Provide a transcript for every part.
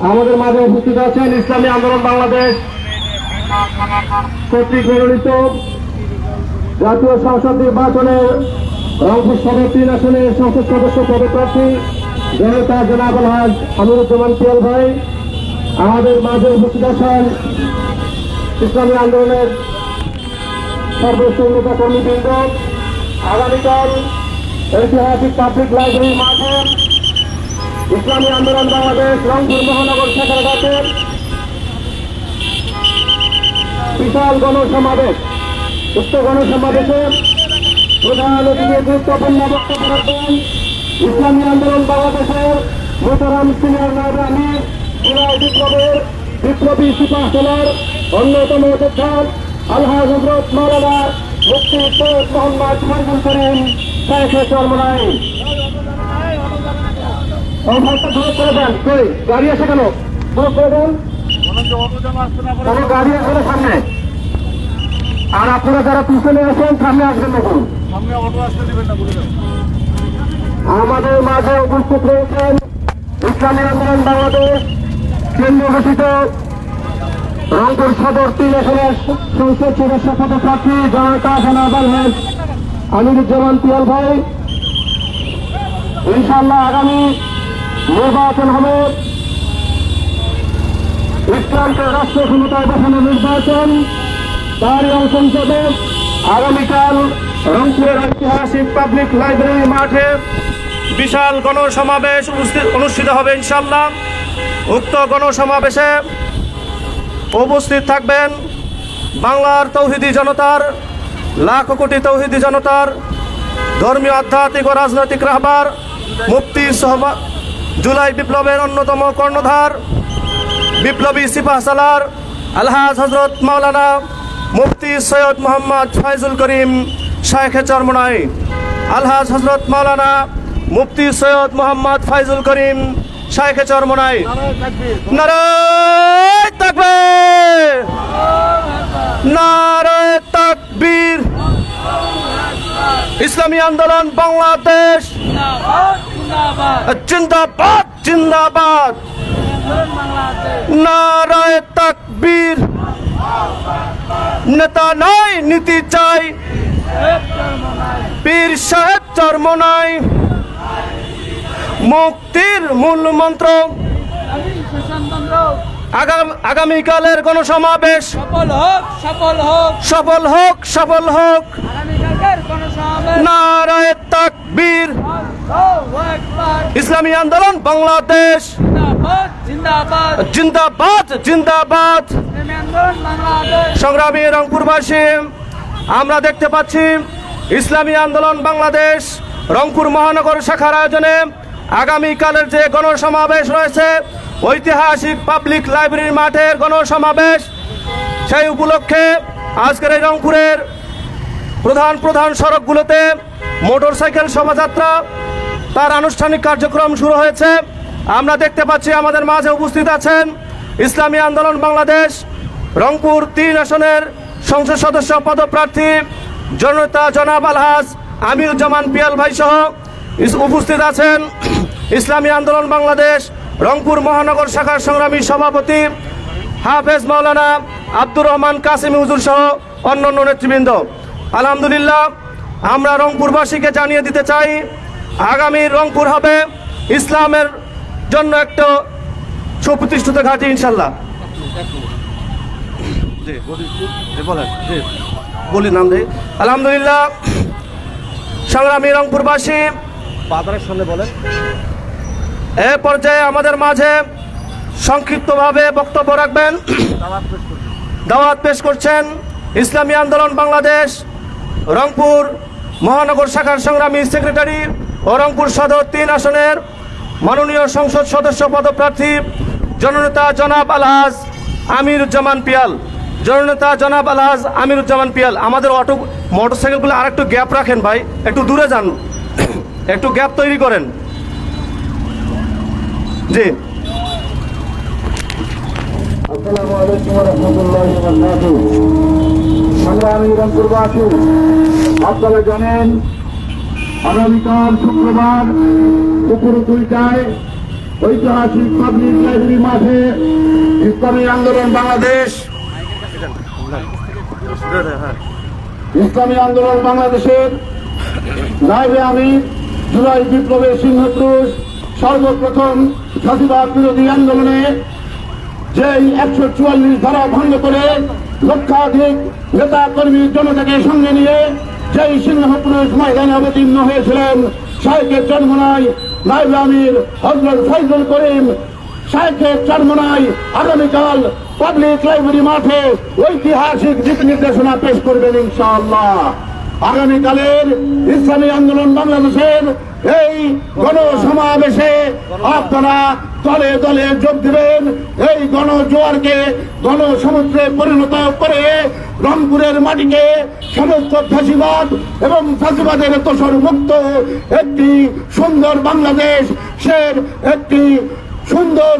আমাদের মাঝে উপস্থিত আছেন ইসলামী আন্দোলন বাংলাদেশ কর্তৃক মনোনীত জাতীয় সংসদ নির্বাচনের রংপুর সদর 3 আসনের সংসদ সদস্য পদপ্রার্থী জনতা জনাব আলহাজ আমিরুজ্জামান পিয়াল ভাই। আমাদের মাঝে উপস্থিত আছেন ইসলামী আন্দোলনের সর্বোচ্চ নেতা কর্মীবৃন্দ। আগামীকাল ঐতিহাসিক পাবলিক লাইব্রেরি মাঠে ইসলামী আন্দোলন বাংলাদেশ রংপুর মহানগর শাখার ডাকে বিশাল গণসমাবেশ। উক্ত গণসমাবেশে প্রধান অতিথি গুরুত্বপূর্ণ বক্তব্য রাখবেন ইসলামী আন্দোলন বাংলাদেশের মোহতারাম সিনিয়র নায়েব আমির জুলাই বিপ্লবের বিপ্লবী সিপাহ সেনার অন্যতম যোদ্ধা আলহাজ হযরত মাওলানা মুফতি সৈয়দ মোহাম্মদ ফাইজুল করিম শাইখে চরমনাই। গাড়ি আছে কেন? কোনো গাড়ি আসলে সামনে, আর আপনারা যারা পিছনে আছেন সামনে আসবেন না। আমাদের মাঝে উপস্থিত রয়েছেন ইসলামী আন্দোলন বাংলাদেশ কেন্দ্র ঘোষিত রংপুর সদর 3 আসনের সংসদ সদস্য পদপ্রার্থী জনতা জনাব আলহাজ আমিরুজ্জামান পিয়াল ভাই। ইনশাআল্লাহ আগামী নির্বাচন হবে ইসলামকে রাষ্ট্র ক্ষমতায় বসানোর নির্বাচন। তারই অংশ হিসেবে আগামীকাল রংপুরের ঐতিহাসিক পাবলিক লাইব্রেরি মাঠে বিশাল গণসমাবেশ অনুষ্ঠিত হবে ইনশাআল্লাহ। উক্ত গণসমাবেশে উপস্থিত থাকবেন বাংলার তৌহিদি জনতার, লাখ কোটি তৌহিদি জনতার ধর্মীয়, আধ্যাত্মিক ও রাজনৈতিক রাহবার মুফতি জুলাই বিপ্লবের অন্যতম কর্ণধার বিপ্লবী সিপাহ সালার আলহাজ হযরত মাওলানা মুফতি সৈয়দ মোহাম্মদ ফাইজুল করিম শাইখে চরমনাই। আলহাজ হযরত মাওলানা মুফতি সৈয়দ মোহাম্মদ ফাইজুল করিম শাইখে চরমনাই। নারায়ে তাকবীর, নারায়ে তাকবীর। ইসলামী আন্দোলন বাংলাদেশ জিন্দাবাদ, জিন্দাবাদ। নারায়ে তাকবীর। নেতা নাই নীতি চাই, পীর সাহেব চরমনাই। মুক্তির মূল মন্ত্র। আগামীকালের গণসমাবেশ সফল হোক, সফল হোক, সফল হোক, সফল হোক। নারায়ে তাকবীর। ইসলামী আন্দোলন বাংলাদেশ জিন্দাবাদ, জিন্দাবাদ, জিন্দাবাদ। সংগ্রামী রংপুরবাসী, আমরা দেখতে পাচ্ছি ইসলামী আন্দোলন বাংলাদেশ রংপুর মহানগর শাখার আয়োজনে আগামীকালের যে গণসমাবেশ রয়েছে, ঐতিহাসিক পাবলিক লাইব্রেরি মাঠের গণসমাবেশ, সেই উপলক্ষে আজকের এই রংপুরের প্রধান প্রধান সড়কগুলোতে মোটরসাইকেল শোভাযাত্রা তার আনুষ্ঠানিক কার্যক্রম শুরু হয়েছে। আমরা দেখতে পাচ্ছি আমাদের মাঝে উপস্থিত আছেন ইসলামী আন্দোলন বাংলাদেশ রংপুর 3 আসনের সংসদ সদস্য পদপ্রার্থী জনতা জনাব আলহাজ আমিরুজ্জামান পিয়াল ভাই সহ উপস্থিত আছেন ইসলামী আন্দোলন বাংলাদেশ রংপুর মহানগর শাখার সংগ্রামী সভাপতি হাফেজ মাওলানা আব্দুর রহমান কাসিমি হুজুর সহ অন্যান্য নেতৃবৃন্দ। আলহামদুলিল্লাহ, আমরা রংপুরবাসীকে জানিয়ে দিতে চাই আগামী রংপুর হবে ইসলামের জন্য একটা সুপ্রতিষ্ঠিত ঘাঁটি ইনশাল্লাহ। বলি নাম দে। আলহামদুলিল্লাহ, সংগ্রামী রংপুরবাসী সামনে বলেন। এ পর্যায়ে আমাদের মাঝে সংক্ষিপ্তভাবে বক্তব্য রাখবেন, দাওয়াত পেশ করছেন ইসলামী আন্দোলন বাংলাদেশ রংপুর মহানগর শাখার সংগ্রামী সেক্রেটারি ও রংপুর সদর 3 আসনের মাননীয় সংসদ সদস্য পদপ্রার্থী জননেতা জনাব আলহাজ আমিরুজ্জামান পিয়াল। জননেতা জনাব আলহাজ আমিরুজ্জামান পিয়াল। আমাদের অটো মোটরসাইকেলগুলো আর একটু গ্যাপ রাখেন ভাই, একটু দূরে যান, একটু গ্যাপ তৈরি করেন। জি, আসসালামু আলাইকুম ওয়া রাহমাতুল্লাহি ওয়া বারাকাতুহু। সংগ্রামী রংপুরবাসী, আপনারা জানেন আগামীকাল শুক্রবার দুপুর 2টায় ঐতিহাসিক পাবলিক লাইব্রেরি মাঠে ইসলামী আন্দোলন বাংলাদেশ বাংলাদেশের নায়েবে আমির জুলাই বিপ্লবের সিংহপুরুষ সর্বপ্রথম ফাঁসিবাদ বিরোধী আন্দোলনে যেই 144 ধারা ভঙ্গ করে লক্ষাধিক নেতা কর্মী জনতাকে সঙ্গে নিয়ে যেই সিংহপুরুষ ময়দানে অবতীর্ণ হয়েছিলেন, শাইখের চরমোনাই নায়েবে আমির হযরত ফয়জুল করিম শাইখের চরমোনাই আগামীকাল পাবলিক লাইব্রেরি মাঠে ঐতিহাসিক দিক নির্দেশনা পেশ করবেন ইনশাআল্লাহ। আগামীকালের ইসলামী আন্দোলন বাংলাদেশের এই গণসমাবেশে আপনারা দলে দলে যোগ দিবেন। এই গণজোয়ারকে গণসমুদ্রে পরিণত করে রংপুরের মাটিকে সমস্ত ফাঁসিবাদ এবং ফাঁসিবাদের তোষর মুক্ত একটি সুন্দর বাংলাদেশ, সে একটি সুন্দর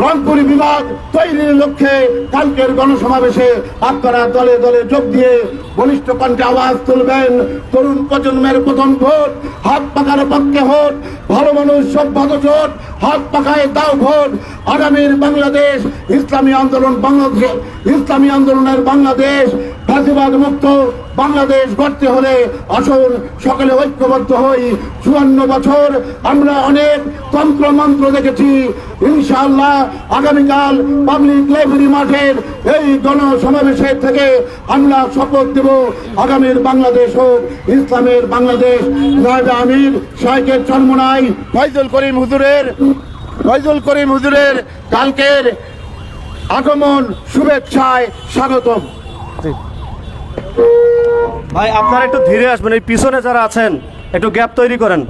রংপুর বিভাগ তৈরির লক্ষ্যে কালকের গণসমাবেশে আপনারা দলে দলে যোগ দিয়ে বলিষ্ঠ কণ্ঠে আওয়াজ তুলবেন। তরুণ প্রজন্মের প্রথম ভোট হাত পাকার পক্ষে ভোট, ভালো মানুষ সভ্যত জোট হাত পাকায় দাও ভোট। আগামীর বাংলাদেশ ইসলামী আন্দোলনের বাংলাদেশ, ফাঁসিবাদ মুক্ত বাংলাদেশ গড়তে হলে আসুন সকলে ঐক্যবদ্ধ হই। 54 বছর আমরা অনেক তন্ত্র মন্ত্র দেখেছি, ইনশাআল্লাহ আগামীকাল পাবলিক লাইব্রেরি মাঠের এই গণসমাবেশের থেকে আমরা শপথ দেব আগামীর বাংলাদেশ হোক ইসলামের বাংলাদেশ। নায়েবে আমির শাইখের চরমোনাই ফয়জুল করিম হুজুরের কালকের আগমন শুভেচ্ছায় স্বাগতম। ভাই আপনারা একটু ধীরে আসবেন, এই পিছনে যারা আছেন একটু গ্যাপ তৈরি করেন,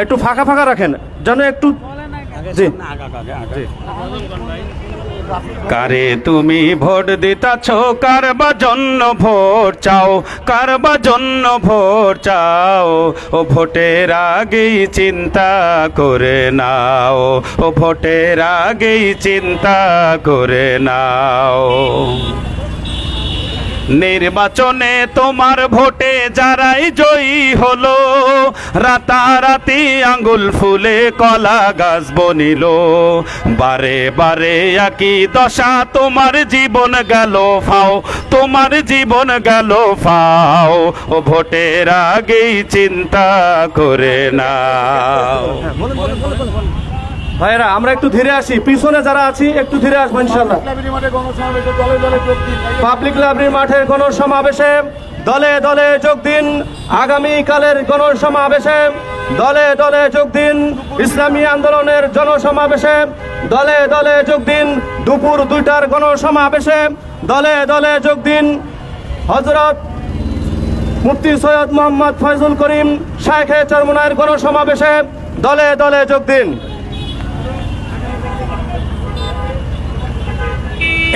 একটু ফাঁকা ফাঁকা রাখেন যেন একটু। জি কারে তুমি ভোট দিতাছ, কার বা জন্য ভোট চাও, কার বা জন্য ভোট চাও, ও ভোটের আগেই চিন্তা করে নাও, ও ভোটের আগেই চিন্তা করে নাও। নির্বাচনে তোমার ভোটে যারাই জয়ী হলো, রাতারাতি আঙ্গুল ফুলে কলা গাছ বনিল, বারে বারে একই দশা, তোমার জীবন গেল ফাও, তোমার জীবন গেল ফাও, ও ভোটের আগেই চিন্তা করে নাও। ভাইরা আমরা একটু ধীরে আসি, পিছনে যারা আছি একটু ধীরে আসবো ইনশাআল্লাহ। পাবলিক লাইব্রেরি মাঠের গণসমাবেশে দলে দলে যোগ দিন। আগামীকালের গণসমাবেশে দলে দলে যোগ দিন। ইসলামী আন্দোলনের জনসমাবেশে দলে দলে যোগ দিন। দুপুর 2টার গণসমাবেশে দলে দলে যোগ দিন। হযরত মুফতি সৈয়দ মোহাম্মদ ফয়জুল করিম শাইখের চরমোনাইয়ের গণসমাবেশে দলে দলে যোগ দিন।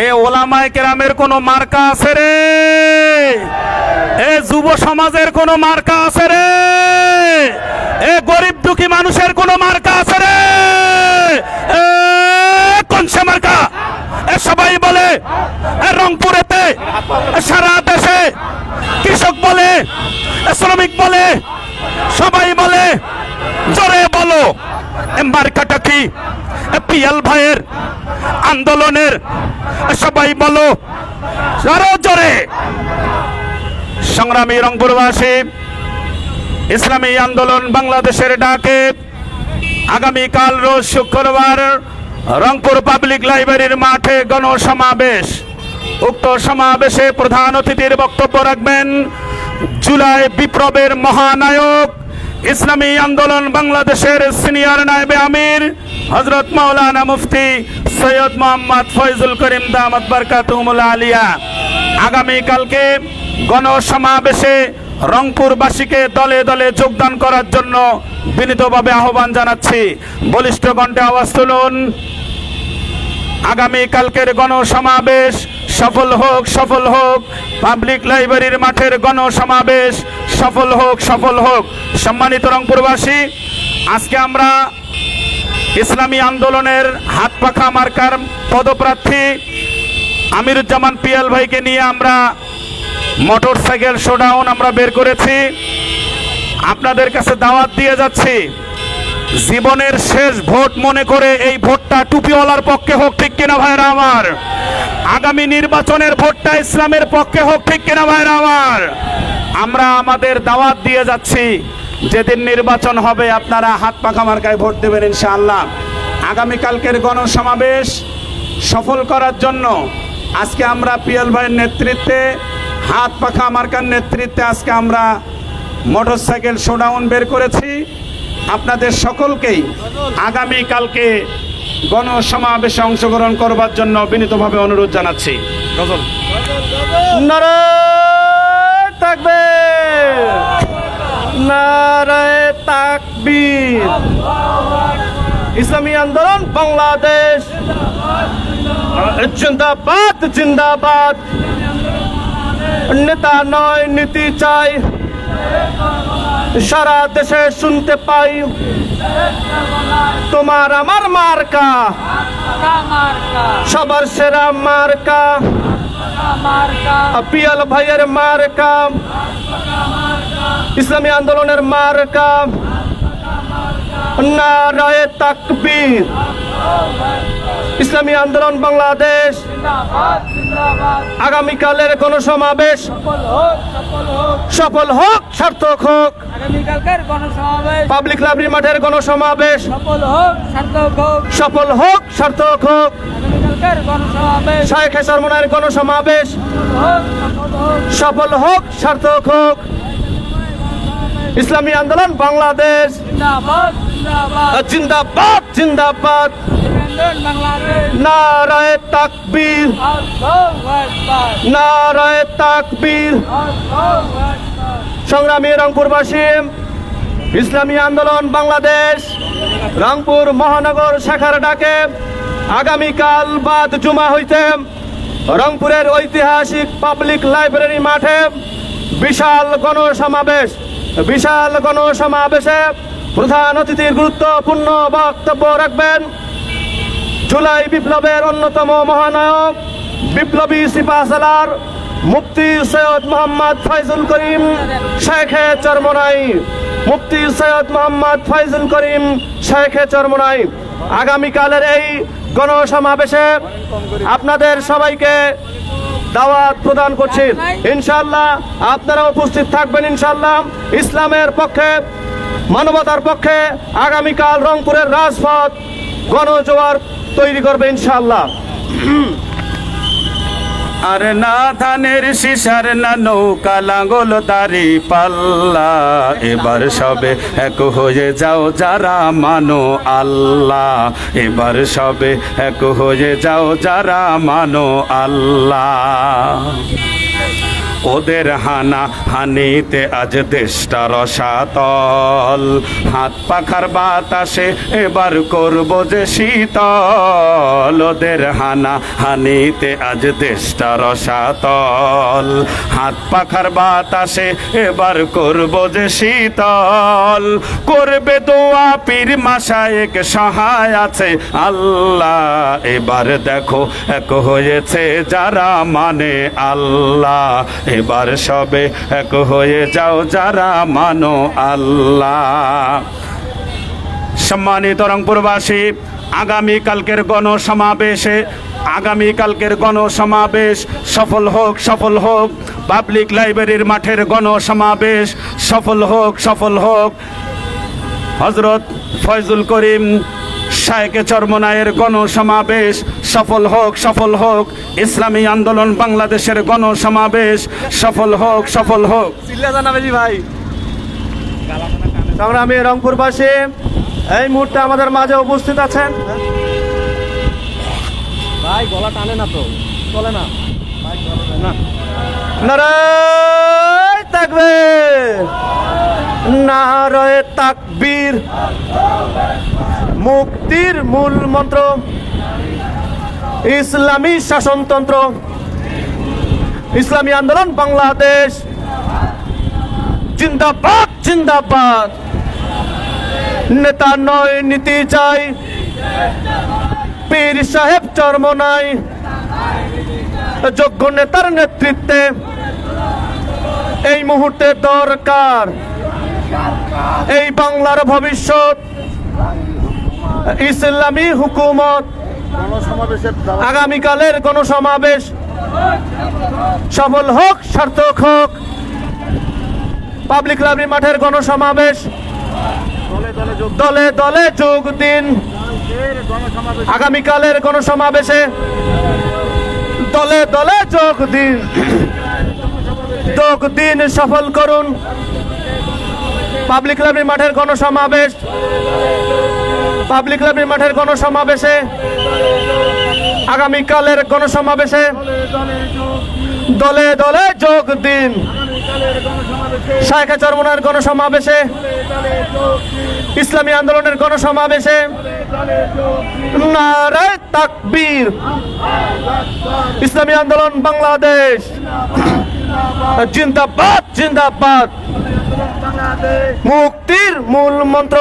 এ ওলামায়ে কেরামের কোন মার্কা আছে রে? এ যুব সমাজের কোন মার্কা আছে রে? এ গরিব দুঃখী মানুষের কোন মার্কা আছে রে? কোন সে মার্কা? এ সবাই বলে, রংপুরেতে সারা দেশে কৃষক বলে, শ্রমিক বলে, সবাই বলে, জোরে বলো এ মার্কাটা কি? পিয়াল ভাইয়ের আন্দোলনের সবাই বলো আরো জোরে। সংগ্রামী রংপুরবাসী, ইসলামী আন্দোলন বাংলাদেশের ডাকে আগামীকাল রোজ শুক্রবার রংপুর পাবলিক লাইব্রেরির মাঠে গণসমাবেশ। উক্ত সমাবেশে প্রধান অতিথির বক্তব্য রাখবেন জুলাই বিপ্লবের মহানায়ক, ইসলামী আন্দোলন বাংলাদেশের সিনিয়র নায়েবে আমির হযরত মাওলানা মুফতি সৈয়দ মোহাম্মদ ফয়জুল করিম দামাত বারকাতুহুমুল আলিয়া। আগামীকালকে গণসমাবেশে রংপুরবাসীকে দলে দলে যোগদান করার জন্য বিনীতভাবে আহ্বান জানাচ্ছি। বলিষ্ঠ কণ্ঠে আওয়াজ তুলুন। আগামীকালকের গণসমাবেশ সফল হোক, সফল হোক। পাবলিক লাইব্রেরির মাঠের গণসমাবেশ সফল হোক, সফল হোক। সম্মানিত রংপুরবাসী, আজকে আমরা ইসলামী আন্দোলনের হাত পাখা মার্কার পদপ্রার্থী আমিরুজ্জামান পিয়াল ভাইকে নিয়ে আমরা মোটরসাইকেল শোডাউন আমরা বের করেছি। আপনাদের কাছে দাওয়াত দিয়ে যাচ্ছি, জীবনের শেষ ভোট মনে করে এই ভোটটা টুপিওয়ালার পক্ষে হোক, ঠিক কিনা ভাইরা আমার? আগামী নির্বাচনের ভোটটা ইসলামের পক্ষে হোক, ঠিক কিনা ভাইরা আমার? আমরা আমাদের দাওয়াত দিয়ে যাচ্ছি, যেদিন নির্বাচন হবে আপনারা হাত পাখা মার্কায় ভোট দেবেন ইনশাআল্লাহ। আগামীকালকের গণসমাবেশ সফল করার জন্য আজকে আমরা পিএল ভাইয়ের নেতৃত্বে, হাত পাখা মার্কার নেতৃত্বে আজকে আমরা মোটরসাইকেল শোডাউন বের করেছি। আপনাদের সকলকেই আগামীকালকে গণসমাবেশে অংশগ্রহণ করবার জন্য বিনীতভাবে অনুরোধ জানাচ্ছি। নারায়ে তাকবীর, নারায়ে তাকবীর। ইসলামী আন্দোলন বাংলাদেশ জিন্দাবাদ, জিন্দাবাদ। নেতা নয় নীতি চাই, সারা দেশে শুনতে পাই তোমার আমার মার্কা, সবার সেরা মার্কা পিয়াল ভাইয়ের মার্কা, ইসলামী আন্দোলনের মার্কা। নারায়ে তাকবীর। ইসলামী আন্দোলন বাংলাদেশ আগামীকালের গণসমাবেশ সফল হোক, সার্থক হোক। পাবলিক লাইব্রেরি মাঠের গণসমাবেশ সফল হোক, সার্থক হোক। শায়েখে চরমনাইয়ের গণসমাবেশ সফল হোক, সার্থক হোক। ইসলামী আন্দোলন বাংলাদেশ জিন্দাবাদ, জিন্দাবাদ। নারায়ে তাকবীর, নারায়ে তাকবীর। সংগ্রামী রংপুরবাসী, ইসলামী আন্দোলন বাংলাদেশ রংপুর মহানগর শাখার ডাকে আগামীকাল বাদ জুমা হইতে রংপুরের ঐতিহাসিক পাবলিক লাইব্রেরি মাঠে বিশাল গণসমাবেশ, বিশাল গণসমাবেশে প্রধান অতিথির গুরুত্বপূর্ণ বক্তব্য রাখবেন জুলাই বিপ্লবের অন্যতম মহানায়ক বিপ্লবী সিপাহসালার মুফতি সৈয়দ মোহাম্মদ ফয়জুল করিম শায়েখে চরমনাই। মুফতি সৈয়দ মোহাম্মদ ফয়জুল করিম শায়েখে চরমনাই। আগামীকালের এই গণসমাবেশে আপনাদের সবাইকে দাওয়াত প্রদান করছি। ইনশাআল্লাহ আপনারা উপস্থিত থাকবেন। ইনশাআল্লাহ ইসলামের পক্ষে, মানবতার পক্ষে আগামীকাল রংপুরের রাজপথ গণজোয়ার তৈরি করবে ইনশাআল্লাহ। আর না ধানের শিশার না নৌকা লাঙ্গল দাড়ি পাল্লা, এবার সবে এক হয়ে যাও যারা মানো আল্লাহ, এবার সবে এক হয়ে যাও যারা মানো আল্লাহ। ওদের হানা হানিতে আজ দেশটা রসাতল, হাত পাখার বাতাসে এবার করব যে শীতল। ওদের হানা হানিতে আজ দেশটা রসাতল, হাত পাখার বাতাসে এবার করব যে শীতল। করবে দোয়া পীর মাশায়েখ সহায় আছে আল্লাহ, এবার দেখো এক হয়েছে যারা মানে আল্লাহ, এবার সবে এক হয়ে যাও যারা মানো আল্লাহ। সম্মানিত রংপুরবাসী, আগামীকালকের গণসমাবেশ সফল হোক, সফল হোক। পাবলিক লাইব্রেরির মাঠের গণসমাবেশ সফল হোক, সফল হোক। হযরত ফয়জুল করিম শায়েখে চরমনাইয়ের গণসমাবেশ সফল হোক, সফল হোক। ইসলামী আন্দোলন বাংলাদেশের গণসমাবেশ সফল হোক, সফল হোক। ভাই সংগ্রামী রংপুরবাসী, এই মুহূর্তে আমাদের মাঝে উপস্থিত আছেন। ভাই গলা টানে না তো, চলে না। নারায়ে তাকবীর, নারায়ে তাকবীর। মুক্তির মূল মন্ত্র ইসলামী শাসনতন্ত্র। ইসলামী আন্দোলন বাংলাদেশ জিন্দাবাদ, জিন্দাবাদ। নেতা নয় নীতি চাই, পীর সাহেব চরমনাই যোগ্য নেতার নেতৃত্বে এই মুহূর্তে দরকার। এই বাংলার ভবিষ্যৎ ইসলামী হুকুমত আগামীকালের গণসমাবেশ সফল হোক, সার্থক হোক। পাবলিক লাইব্রেরি মাঠের গণসমাবেশ দলে দলে যোগ দিন। আগামীকালের গণসমাবেশে দলে দলে যোগ দিন, যোগ দিন, সফল করুন। পাবলিক লাইব্রেরি মাঠের গণসমাবেশ, পাবলিক লাইব্রেরি মাঠের গণসমাবেশে আগামীকালের গণসমাবেশে দলে দলে যোগ দিন। শায়েখে চরমনায়ের গণসমাবেশে, ইসলামী আন্দোলনের গণসমাবেশে নারে তাকবীর। ইসলামী আন্দোলন বাংলাদেশ জিন্দাবাদ, জিন্দাবাদ। মুক্তির মূল মন্ত্র।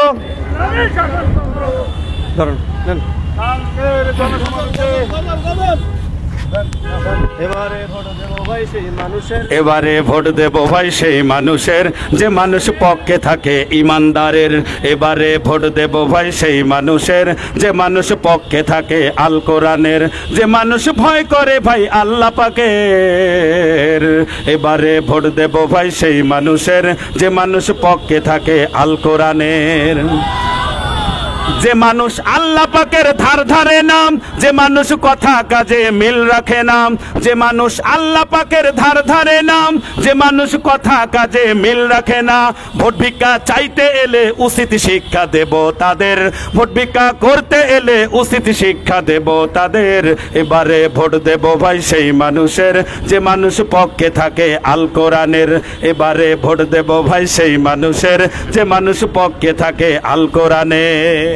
এবারে ভোট দেব ভাই সেই মানুষের যে মানুষ পক্ষে থাকে ইমানদারের। এবারে ভোট দেব ভাই সেই মানুষের যে মানুষ পক্ষে থাকে আল কোরআনের, যে মানুষ ভয় করে ভাই আল্লাহ পাকের। এবারে ভোট দেব ভাই সেই মানুষের যে মানুষ পক্ষে থাকে আল কোরআনের, যে মানুষ আল্লাহ পাকের ধার ধারে নাম, যে মানুষ কথা কাজে মিল রাখে নাম, যে মানুষ আল্লাহ পাকের ধার ধারে নাম, যে মানুষ কথা কাজে মিল রাখে না। ভোট ভিক্ষা চাইতে এলে উচিত শিক্ষা দেব তাদের, ভোট ভিক্ষা করতে এলে উচিত শিক্ষা দেব তাদের। এবারে ভোট দেব ভাই সেই মানুষের যে মানুষ পক্ষে থাকে আল কোরআনের। এবারে ভোট দেব ভাই সেই মানুষের যে মানুষ পক্ষে থাকে আল কোরআনের।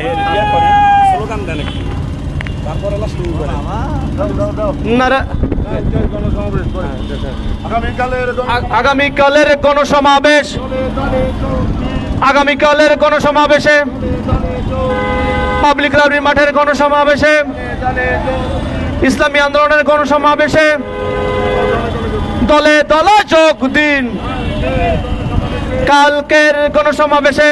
আগামীকালের গণসমাবেশ, আগামীকালের গণসমাবেশে পাবলিক লাইব্রেরি মাঠের গণসমাবেশে, ইসলামী আন্দোলনের গণসমাবেশে দলে দলে যোগ দিন। কালকের গণসমাবেশে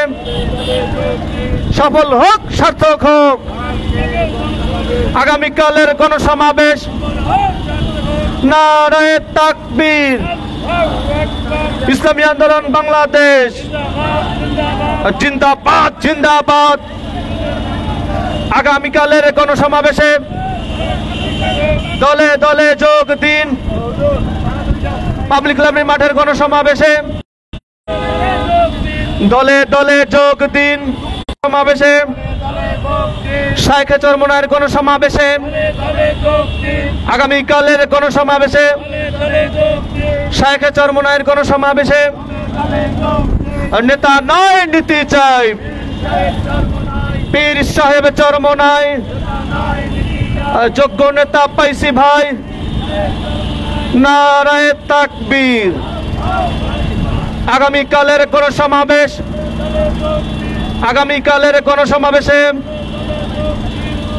সফল হোক, সার্থক হোক। আগামীকালের গণসমাবেশ নারে তাকবীর। ইসলামী আন্দোলন বাংলাদেশ জিন্দাবাদ, জিন্দাবাদ। আগামীকালের গণসমাবেশে দলে দলে যোগ দিন। পাবলিক লাইব্রেরি মাঠের গণসমাবেশে দলে দলে যোগ দিন। সমাবেশে শায়েখে চরমনায়ের গণসমাবেশে, আগামীকালের গণসমাবেশে শায়েখে চরমনায়ের গণসমাবেশে নেতা নয় নীতি চাই। পীর সাহেব চরমনায় যোগ্য নেতা পাইছি ভাই, নারায়ে তাকবীর। আগামীকালের গণসমাবেশ, আগামীকালের গণসমাবেশে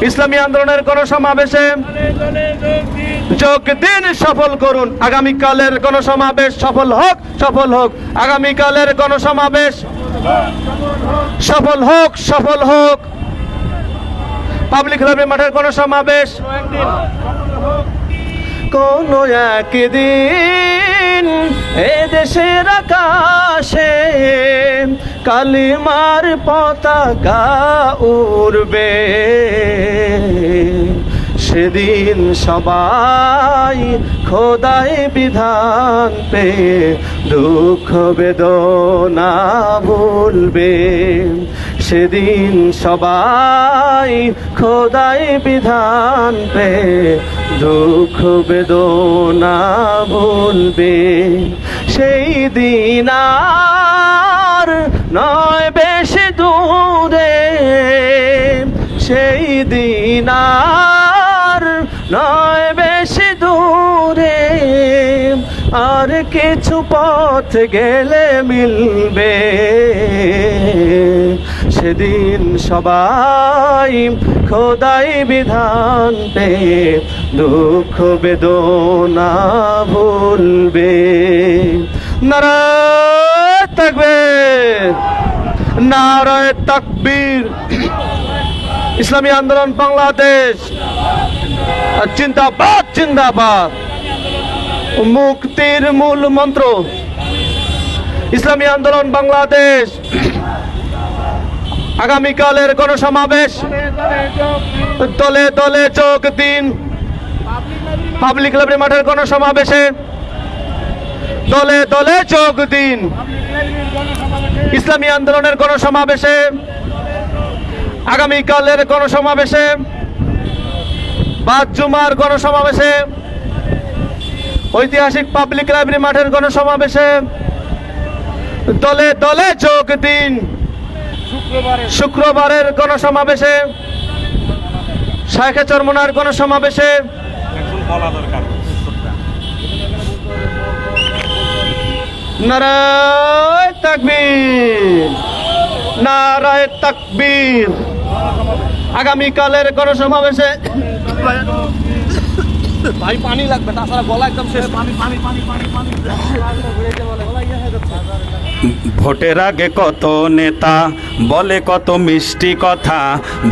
ইসলামী আন্দোলনের গণসমাবেশে যোগ দিন, সফল করুন। আগামীকালের গণসমাবেশ সফল হোক, সফল হোক। আগামীকালের গণসমাবেশ সফল হোক, সফল হোক। পাবলিক লাইব্রেরি মাঠের গণসমাবেশ কোন একদিন এ দেশের আকাশে কালিমার পতাকা উড়বে, সেদিন সবাই খোদাই বিধান পেয়ে দুঃখ বেদনা ভুলবে। সেদিন সবাই খোদাই বিধান পেয়ে দুঃখ বেদনা ভুলবে। সেই দিন আর নয় বেশি দূরে, সেই দিন আর নয় বেশি দূরে। আর কিছু পথ গেলে মিলবে, সেদিন সবাই খোদাই বিধান পেয়ে দুঃখ বেদনা ভুলবে। নারায়ে তাকবীর, নারায়ে তাকবীর। ইসলামী আন্দোলন বাংলাদেশ জিন্দাবাদ জিন্দাবাদ। মুক্তির মূল মন্ত্র ইসলামী আন্দোলন বাংলাদেশ আগামীকালের গণসমাবেশ দলে দলে যোগ দিন। পাবলিক লাইব্রেরি মাঠের গণসমাবেশে দলে দলে যোগ দিন। ইসলামী আন্দোলনের গণসমাবেশে আগামীকালের গণসমাবেশে বাদ জুমার গণসমাবেশে ঐতিহাসিক পাবলিক লাইব্রেরি মাঠের গণসমাবেশে দলে দলে যোগ দিন। শুক্রবারের গণসমাবেশে শাইখে চরমনার গণসমাবেশে নারায়ে তাকবীর নারায়ে তাকবীর। আগামীকালের গণসমাবেশে ভাই পানি লাগবে, তাছাড়া গলা একদম শেষ। ভোটের আগে কত নেতা বলে কত মিষ্টি কথা,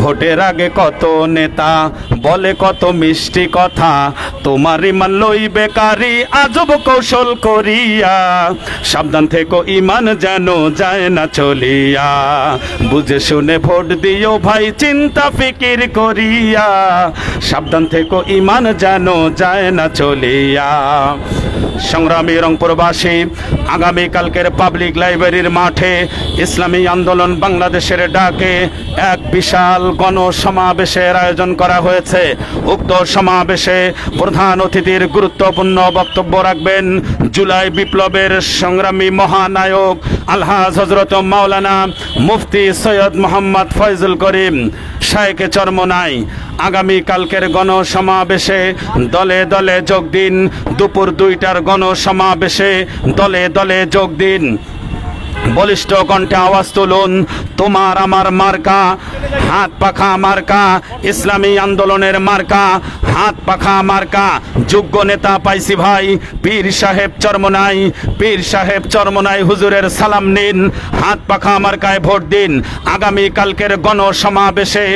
ভোটের আগে কত নেতা বলে কত মিষ্টি কথা, তোমার ইমান লইবে কারি আজব কৌশল করিয়া, সাবধান থেকো ইমান যেন যায় না চলিয়া, বুঝে শুনে ভোট দিও ভাই চিন্তা ফিকির করিয়া, সাবধান থেকো ইমান যেন যায় না চলিয়া। সংগ্রামী রংপুরবাসী, আগামীকালকের পাবলিক লাইব্রেরির মাঠে ইসলামী আন্দোলন বাংলাদেশের ডাকে এক বিশাল গণসমাবেশের আয়োজন করা হয়েছে। উক্ত সমাবেশে প্রধান অতিথির গুরুত্বপূর্ণ বক্তব্য রাখবেন জুলাই বিপ্লবের সংগ্রামী মহানায়ক আলহাজ হযরত মাওলানা মুফতি সৈয়দ মোহাম্মদ ফয়জুল করিম শাইখে চরমনাই। আগামীকালকের গণসমাবেশে দলে দলে যোগ দিন। দুপুর 2টার গণসমাবেশে দলে দলে যোগ দিন। বলিষ্ঠ কণ্ঠে আওয়াজ তুলুন, তোমার আমার মার্কা হাত পাখা মার্কা, ইসলামী আন্দোলনের মার্কা হাত পাখা মার্কা। যোগ্য নেতা পাইছি ভাই পীর সাহেব চরমনাই, পীর সাহেব চরমনাই হুজুরের সালাম নিন, হাত পাখা মার্কায় ভোট দিন। আগামীকালকের গণসমাবেশে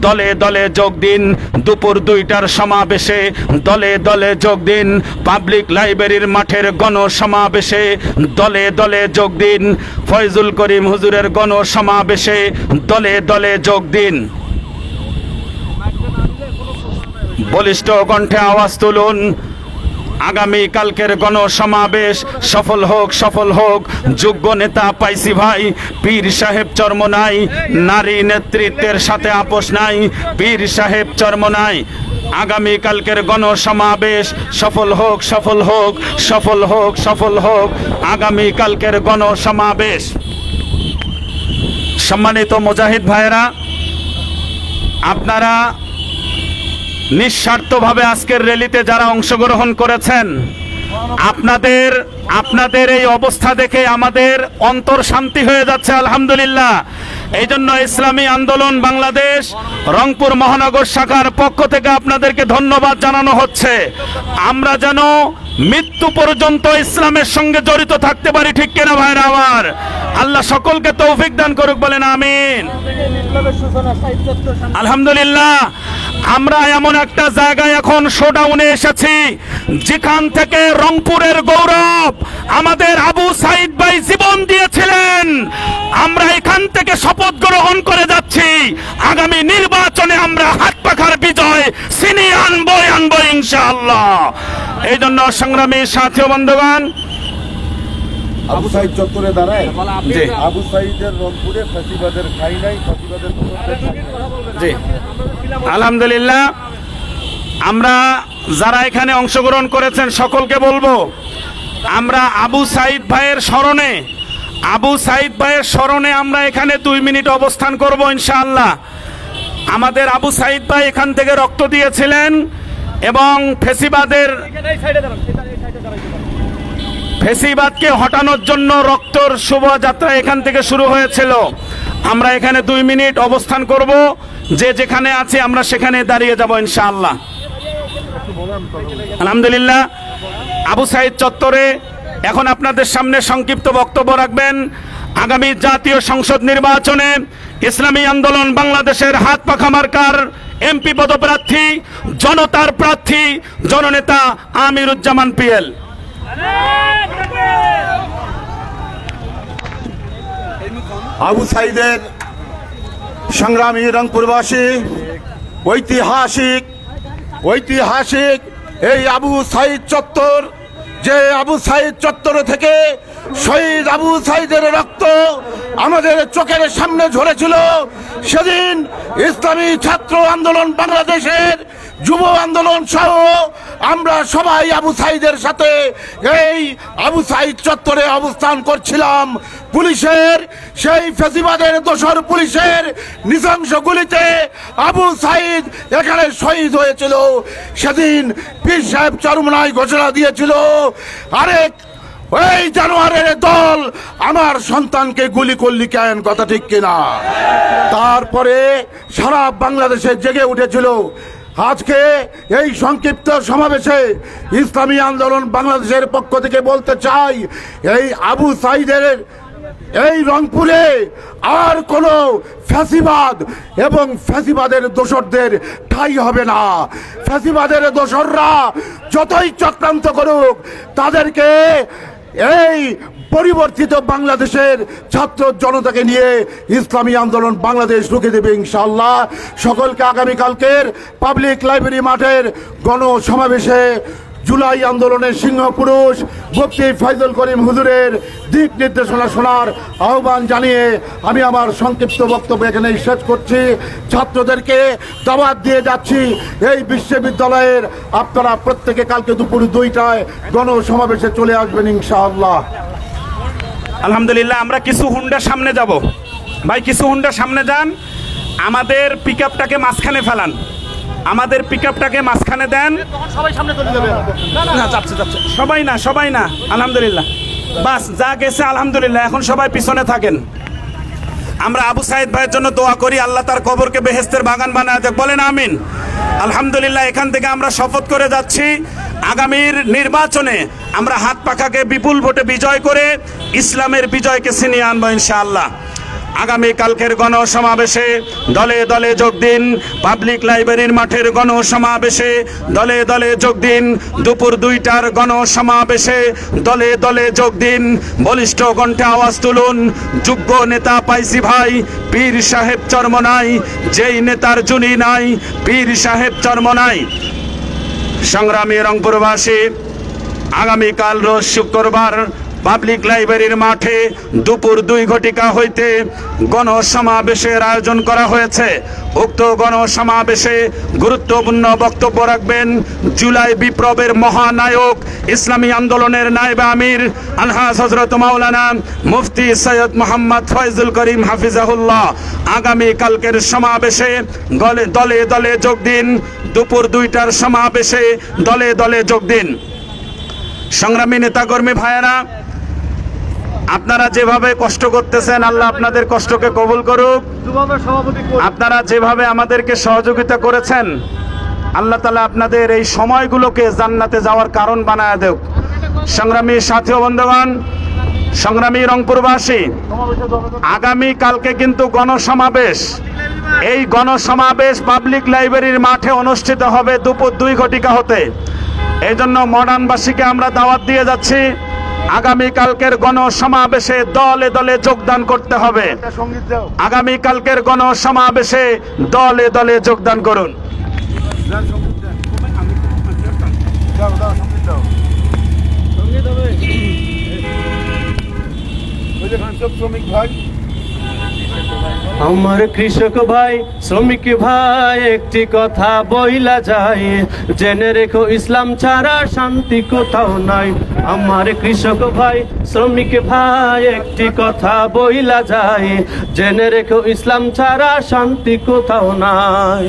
দলে দলে যোগ দিন। দুপুর 2টার সমাবেশে দলে দলে যোগ দিন। পাবলিক লাইব্রেরির মাঠের গণসমাবেশে দলে দলে যোগ দিন। ফয়জুল করিম হুজুরের গণসমাবেশে দলে দলে যোগ দিন। বলিষ্ঠ কণ্ঠে আওয়াজ তুলুন, আগামীকালকের গণসমাবেশ সফল হোক সফল হোক। যোগ্য নেতা পাইছি ভাই পীর সাহেব চরমনাই, নারী নেতৃত্বের সাথে আপোষ নাই, পীর সাহেব চরমনাই। আগামীকালকের গণসমাবেশ সফল হোক সফল হোক সফল হোক সফল হোক। আগামীকালকের গণসমাবেশ। সম্মানিত মুজাহিদ ভাইয়েরা, আপনারা নিঃস্বার্থভাবে আজকের র্যালিতে যারা অংশগ্রহণ করেছেন, আপনাদের এই অবস্থা দেখে আমাদের অন্তর শান্তি হয়ে যাচ্ছে আলহামদুলিল্লাহ। এই জন্য ইসলামী আন্দোলন বাংলাদেশ রংপুর মহানগর শাখার পক্ষ থেকে আপনাদেরকে ধন্যবাদ জানানো হচ্ছে। আমরা যেন মৃত্যু পর্যন্ত ইসলামের সঙ্গে জড়িত থাকতে পারি, ঠিক কিনা ভাইরা আমার? আল্লাহ সকলকে তৌফিক দান করুক, বলেন আমিন। আলহামদুলিল্লাহ, আমরা এমন একটা জায়গায় এখন শোডাউনে এসেছি যেখান থেকে রংপুরের গৌরব আমাদের আবু সাইদ ভাই জীবন দিয়েছিলেন। আমরা এখান থেকে শপথ গ্রহণ করে যাচ্ছি, আগামী নির্বাচনে আমরা হাত পাখার বিজয় ছিনিয়ে আনবো ইনশাআল্লাহ। এই জন্য সংগ্রামী সাথী ও বন্ধুগণ, আবু সাইদ চত্বরে দাঁড়ায় আবু সাইদের রংপুরে ফ্যাসিবাদের খাই নাই, ফ্যাসিবাদের জি আলহামদুলিল্লাহ। আমরা যারা এখানে অংশগ্রহণ করেছেন সকলকে বলবো, আমরা আবু সাইদ ভাইয়ের স্মরণে আমরা এখানে 2 মিনিট অবস্থান করব ইনশাআল্লাহ। আমাদের আবু সাইদ ভাই এখান থেকে রক্ত দিয়েছিলেন এবং ফেসিবাদকে হটানোর জন্য রক্তর শোভাযাত্রা এখান থেকে শুরু হয়েছিল। আমরা এখানে 2 মিনিট অবস্থান করব, যে যেখানে আছে আমরা সেখানে দাঁড়িয়ে যাব ইনশাআল্লাহ। আলহামদুলিল্লাহ। আবু সাইদ চত্বরে এখন আপনাদের সামনে সংক্ষিপ্ত বক্তব্য রাখবেন আগামী জাতীয় সংসদ নির্বাচনে ইসলামী আন্দোলন বাংলাদেশের হাত পাখা মার্কার এমপি পদপ্রার্থী, জনতার প্রার্থী, জননেতা আমিরুজ্জামান পিএল। আবু সাইদের সংগ্রামী রংপুরবাসী, ঐতিহাসিক এই আবু সাইদ চত্বর, যে আবু সাইদ চত্বর থেকে শহীদ আবু সাইদের রক্ত আমাদের চোখের সামনে ঝরেছিল। সেদিন ইসলামী ছাত্র আন্দোলন বাংলাদেশের যুব আন্দোলন সহ আমরা সবাই আবু সাইদের সাথে এই আবু সাইদ চত্বরে অবস্থান করছিলাম। পুলিশের সেই ফ্যাসিবাদের দোসর পুলিশের নৃশংস গুলিতে আবু সাইদ এখানে শহীদ হয়েছিল। সেদিন পীর সাহেব চরমনাই ঘোষণা দিয়েছিল, আরেক ওই জানোয়ারের দল আমার সন্তানকে গুলি করলি কেন, কথা ঠিক কিনা? তারপরে সারা বাংলাদেশে জেগে উঠেছিল। আজকে এই সংক্ষিপ্ত সমাবেশে ইসলামী আন্দোলন বাংলাদেশের পক্ষ থেকে বলতে চাই, এই আবু সাইদের এই রংপুরে আর কোনো ফ্যাসিবাদ এবং ফ্যাসিবাদের দোসরদের ঠাঁই হবে না। ফ্যাসিবাদের দোসররা যতই চক্রান্ত করুক, তাদেরকে এই পরিবর্তিত বাংলাদেশের ছাত্র জনতাকে নিয়ে ইসলামী আন্দোলন বাংলাদেশ রুখে দেবে ইনশাআল্লাহ। সকলকে আগামীকালকের পাবলিক লাইব্রেরি মাঠের গণসমাবেশে জুলাই আন্দোলনের সিংহপুরুষ মুফতি ফয়জুল করিম হুজুরের দিক নির্দেশনা শোনার আহ্বান জানিয়ে আমি আমার সংক্ষিপ্ত বক্তব্য এখানেই শেষ করছি। ছাত্রদেরকে দাওয়াত দিয়ে যাচ্ছি, এই বিশ্ববিদ্যালয়ের আপনারা প্রত্যেকে কালকে দুপুর 2টায় গণসমাবেশে চলে আসবেন ইনশাআল্লাহ। আলহামদুলিল্লাহ, আমরা কিছু হুন্ডার সামনে যাব। ভাই, কিছু হুন্ডার সামনে যান, আমাদের পিকআপটাকে মাঝখানে ফেলান, আমাদের পিকআপটাকে মাঝখানে দেন। সবাই সামনে চলে যাবে। না, যাচ্ছে সবাই না। আলহামদুলিল্লাহ, বাস যা গেছে আলহামদুলিল্লাহ, এখন সবাই পিছনে থাকেন। আমরা আবু সাইদ ভাইয়ের জন্য দোয়া করি, আল্লাহ তার কবরকে বেহেশতের বাগান বানায় দেখ, বলেন আমিন। আলহামদুলিল্লাহ, এখান থেকে আমরা শপথ করে যাচ্ছি, আগামীর নির্বাচনে আমরা হাত পাখাকে বিপুল ভোটে বিজয় করে ইসলামের বিজয়কে ছিনিয়ে আনবো ইনশাআল্লাহ। আগামী কালকের গণসমাবেশে দলে দলে যোগ দিন, পাবলিক লাইব্রেরির মাঠের গণসমাবেশে দলে দলে যোগ দিন, দুপুর 2টার গণসমাবেশে দলে দলে যোগ দিন। বলিষ্ঠ কণ্ঠে আওয়াজ তুলুন, যোগ্য নেতা পাইছি ভাই, পীর সাহেব চরমনাই, যেই নেতার জুনি নাই, পীর সাহেব চরমনাই। সংগ্রামী রংপুরবাসী, আগামীকাল রোজ শুক্রবার পাবলিক লাইব্রেরির মাঠে দুপুর 2 ঘটিকা হইতে গণসমাবেশের আয়োজন করা হয়েছে। উক্ত গণসমাবেশে গুরুত্বপূর্ণ বক্তব্য রাখবেন জুলাই বিপ্লবের মহানায়ক, ইসলামী আন্দোলনের নায়েবে আমির আলহাজ হযরত মাওলানা মুফতি সৈয়দ মোহাম্মদ ফয়জুল করিম হাফিজাহুল্লাহ। আগামী কালকের সমাবেশে দলে দলে যোগ দিন, দুপুর 2টার সমাবেশে দলে দলে যোগ দিন। সংগ্রামী নেতাকর্মী ভাইয়েরা, আপনারা যেভাবে কষ্ট করতেছেন, আল্লাহ আপনাদের কষ্টকে কবুল করুক। আপনারা যেভাবে আমাদেরকে সহযোগিতা করেছেন, আল্লাহ তাআলা আপনাদের এই সময়গুলোকে জান্নাতে যাওয়ার কারণ বানায় দেক। সংগ্রামী সাথী ও বন্ধুগণ, সংগ্রামী রংপুরবাসী, আগামী কালকে কিন্তু গণসমাবেশ, এই গণসমাবেশ পাবলিক লাইব্রেরির মাঠে অনুষ্ঠিত হবে দুপুর 2 ঘটিকা হতে। এই জন্য মডার্নবাসীকে আমরা দাওয়াত দিয়ে যাচ্ছি, আগামী কালকের গণসমাবেশে দলে দলে যোগদান করতে হবে। আগামী কালকের গণসমাবেশে দলে দলে যোগদান করুন। আমার কৃষক ভাই, শ্রমিক ভাই, একটি কথা বইলা যায়, জেনে রেখো ইসলাম ছাড়া শান্তি কোথাও নাই। আমার কৃষক ভাই, শ্রমিক ভাই, একটি কথা বইলা যায়, জেনে রেখো ইসলাম ছাড়া শান্তি কোথাও নাই।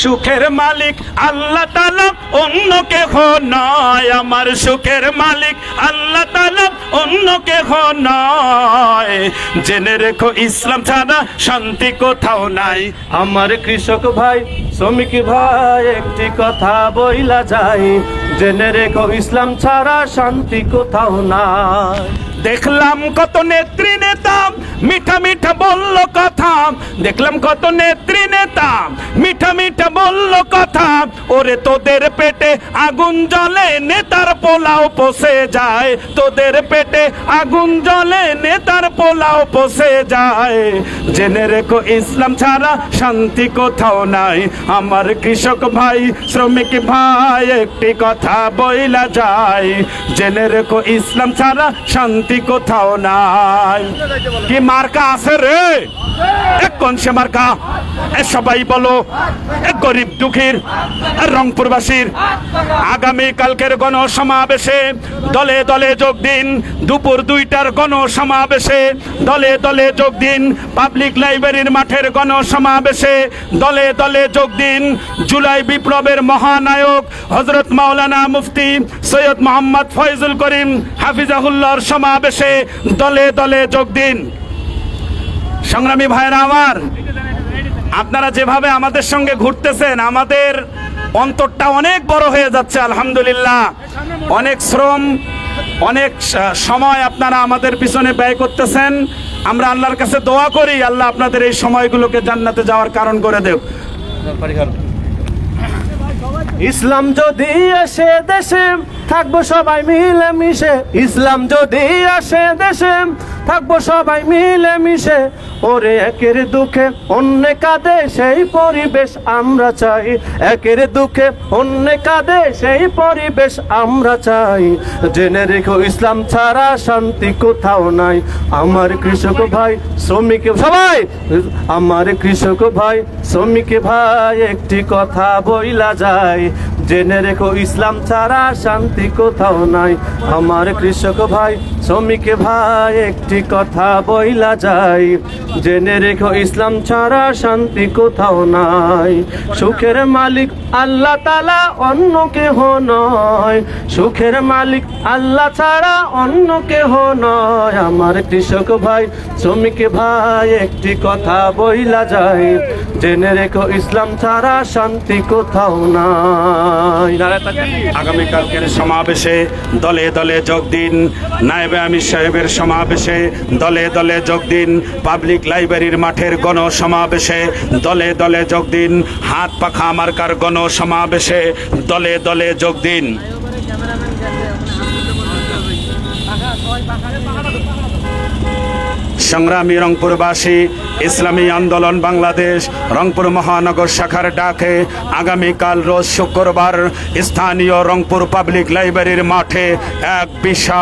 সুখের মালিক আল্লাহ তাআলা, অন্য কেহ নয়। আমার সুখের মালিক আল্লাহ তাআলা, অন্য কেহ নয়। জেনে রেখো ইসলাম ছাড়া শান্তি কোথাও নাই। আমার কৃষক ভাই, শ্রমিক ভাই একটি কথা বইলা যাই, জেনে রেখো ইসলাম ছাড়া শান্তি কোথাও নাই। দেখলাম কত নেত্রী নেতা মিঠা মিঠা বলল কথা, দেখলাম কত নেত্রী নেতা মিঠা মিঠা বলল কথা, ওরে তোদের পেটে আগুন জ্বলে নেতার পোলাও পচে যায়, তোদের পেটে আগুন জ্বলে নেতার পোলাও পচে যায়। জেনে রেখো ইসলাম ছাড়া শান্তি কোথাও নাই, আমার কৃষক ভাই শ্রমিক ভাই একটি কথা বইলা যায়, জেনে রেখো ইসলাম ছাড়া শান্তি কোথাও নাই। কি মার্কা আছে রে? কোন সে মার্কা? সবাই বলো। গরিব দুঃখীর রংপুরবাসীর আগামী কালকের গণসমাবেশে দলে দলে যোগ দিন, দুপুর 2টার গণসমাবেশে দলে দলে যোগ দিন, পাবলিক লাইব্রেরির মাঠের গণসমাবেশে দলে দলে যোগ দিন। জুলাই বিপ্লবের মহানায়ক হযরত মাওলানা মুফতি সৈয়দ মোহাম্মদ ফয়জুল করিম হাফিজাহুল্লাহর সমাবেশে দলে দলে যোগ দিন। সংগ্রামী ভাইরা আমার, আপনারা যেভাবে আমাদের সঙ্গে ঘুরতেছেন, আমাদের অন্তরটা অনেক বড় হয়ে যাচ্ছে আলহামদুলিল্লাহ। অনেক শ্রম, অনেক সময় আপনারা আমাদের পিছনে ব্যয় করতেছেন। আমরা আল্লাহর কাছে দোয়া করি আল্লাহ আপনাদের এই সময়গুলোকে জান্নাতে যাওয়ার কারণ করে দেব। ইসলাম যদি আসে দেশে থাকবো সবাই মিলে মিশে, ইসলাম যদি আসে দেশে থাকবো সবাই মিলে মিশে, ওরে একের দুঃখে অন্য কাঁদে সেই পরিবেশ আমরা চাই, একের দুঃখে অন্য কাঁদে সেই পরিবেশ আমরা চাই। জেনে রেখো ইসলাম ছাড়া শান্তি কোথাও নাই, আমার কৃষক ভাই শ্রমিক সবাই, আমার কৃষক ভাই শ্রমিক ভাই একটি কথা বইলা যায়, জেনে রেখো ইসলাম ছাড়া শান্তি কোথাও নাই, আমার কৃষক ভাই শ্রমিক ভাই একটি কথা বইলা যায়, জেনে রেখো ইসলাম ছাড়া শান্তি কোথাও নাই। সুখের মালিক আল্লাহ তাআলা অন্য কেহ নয়, সুখের মালিক আল্লাহ ছাড়া অন্য কেহ নয়, আমার কৃষক ভাই শ্রমিক ভাই একটি কথা বইলা যায়, জেনে রেখো ইসলাম ছাড়া শান্তি কোথাও নাই। আগামীকালকের সমাবেশে দলে দলে যোগ দিন, নায়েবে আমির সাহেবের সমাবেশে দলে দলে যোগ দিন, পাবলিক লাইব্রেরির মাঠের গণসমাবেশে দলে দলে যোগ দিন, হাত পাখা মার্কার গণসমাবেশে দলে দলে যোগ দিন। সংগ্রামী রংপুরবাসী, ইসলামী আন্দোলন বাংলাদেশ রংপুর মহানগর শাখার ডাকে আগামীকাল রোজ শুক্রবার স্থানীয় রংপুর পাবলিক লাইব্রেরির মাঠে এক বিশাল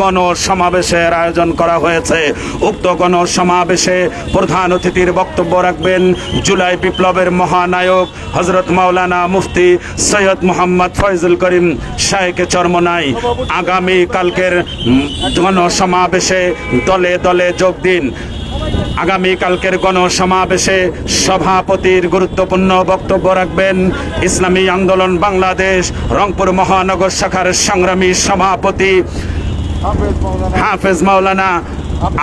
গণসমাবেশের আয়োজন করা হয়েছে। উক্ত গণসমাবেশে প্রধান অতিথির বক্তব্য রাখবেন জুলাই বিপ্লবের মহানায়ক হযরত মাওলানা মুফতি সৈয়দ মোহাম্মদ ফয়জুল করিম শাইখে চরমনাই। আগামী কালকের গণসমাবেশে দলে দলে যোগ দিন। আগামীকালকের গণসমাবেশে সভাপতির গুরুত্বপূর্ণ বক্তব্য রাখবেন ইসলামী আন্দোলন বাংলাদেশ রংপুর মহানগর শাখার সংগ্রামী সভাপতি হাফেজ মাওলানা